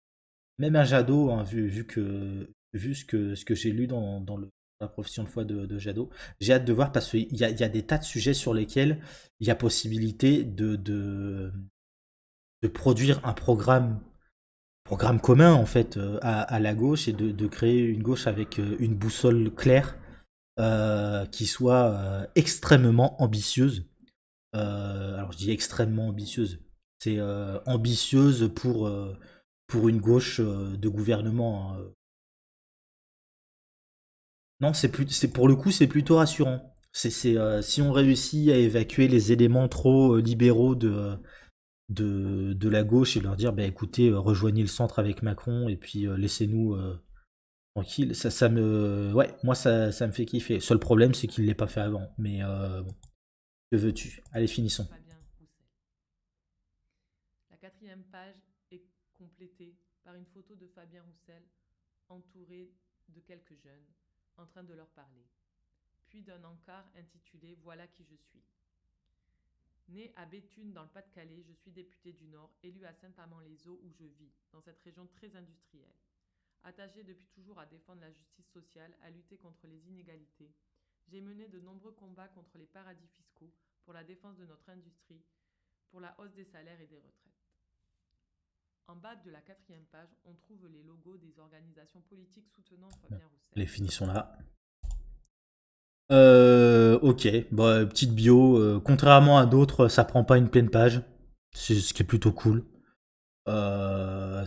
Même un Jadot, hein, vu ce que j'ai lu dans la profession de foi de Jadot, j'ai hâte de voir parce qu'il y a des tas de sujets sur lesquels il y a possibilité de produire un programme commun en fait à la gauche et de créer une gauche avec une boussole claire qui soit extrêmement ambitieuse. Alors je dis extrêmement ambitieuse. C'est ambitieuse pour une gauche de gouvernement, hein. Non, pour le coup, c'est plutôt rassurant. Si on réussit à évacuer les éléments trop libéraux de la gauche et leur dire, bah écoutez, rejoignez le centre avec Macron et puis laissez-nous tranquille, ouais, moi ça me fait kiffer. Seul problème, c'est qu'il ne l'ait pas fait avant. Mais bon, que veux-tu? Allez, finissons. Fabien Roussel. La quatrième page est complétée par une photo de Fabien Roussel entouré de quelques jeunes en train de leur parler, puis d'un encart intitulé Voilà qui je suis. Né à Béthune dans le Pas-de-Calais, je suis député du Nord, élu à Saint-Amand-les-Eaux où je vis, dans cette région très industrielle. Attaché depuis toujours à défendre la justice sociale, à lutter contre les inégalités, j'ai mené de nombreux combats contre les paradis fiscaux, pour la défense de notre industrie, pour la hausse des salaires et des retraites. En bas de la quatrième page, on trouve les logos des organisations politiques soutenant Fabien Roussel. Allez, finissons là. Ok, bah, petite bio. Contrairement à d'autres, ça prend pas une pleine page. C'est ce qui est plutôt cool. Euh,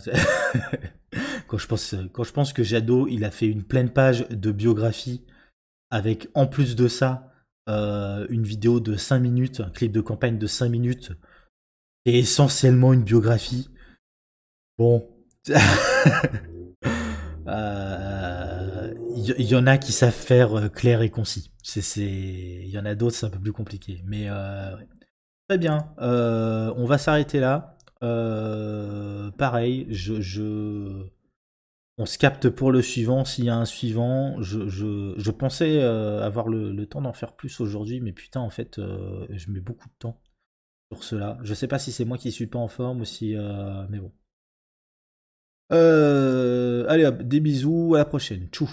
quand je pense que Jadot, il a fait une pleine page de biographie avec en plus de ça une vidéo de 5 minutes, un clip de campagne de 5 minutes et essentiellement une biographie. Bon. Il y en a qui savent faire clair et concis. Il y en a d'autres, c'est un peu plus compliqué. Mais ouais. Très bien. On va s'arrêter là. Pareil, on se capte pour le suivant. S'il y a un suivant, je pensais avoir le temps d'en faire plus aujourd'hui, mais putain, en fait, je mets beaucoup de temps sur cela. Je sais pas si c'est moi qui suis pas en forme ou si. Mais bon. Allez hop, des bisous, à la prochaine. Tchou.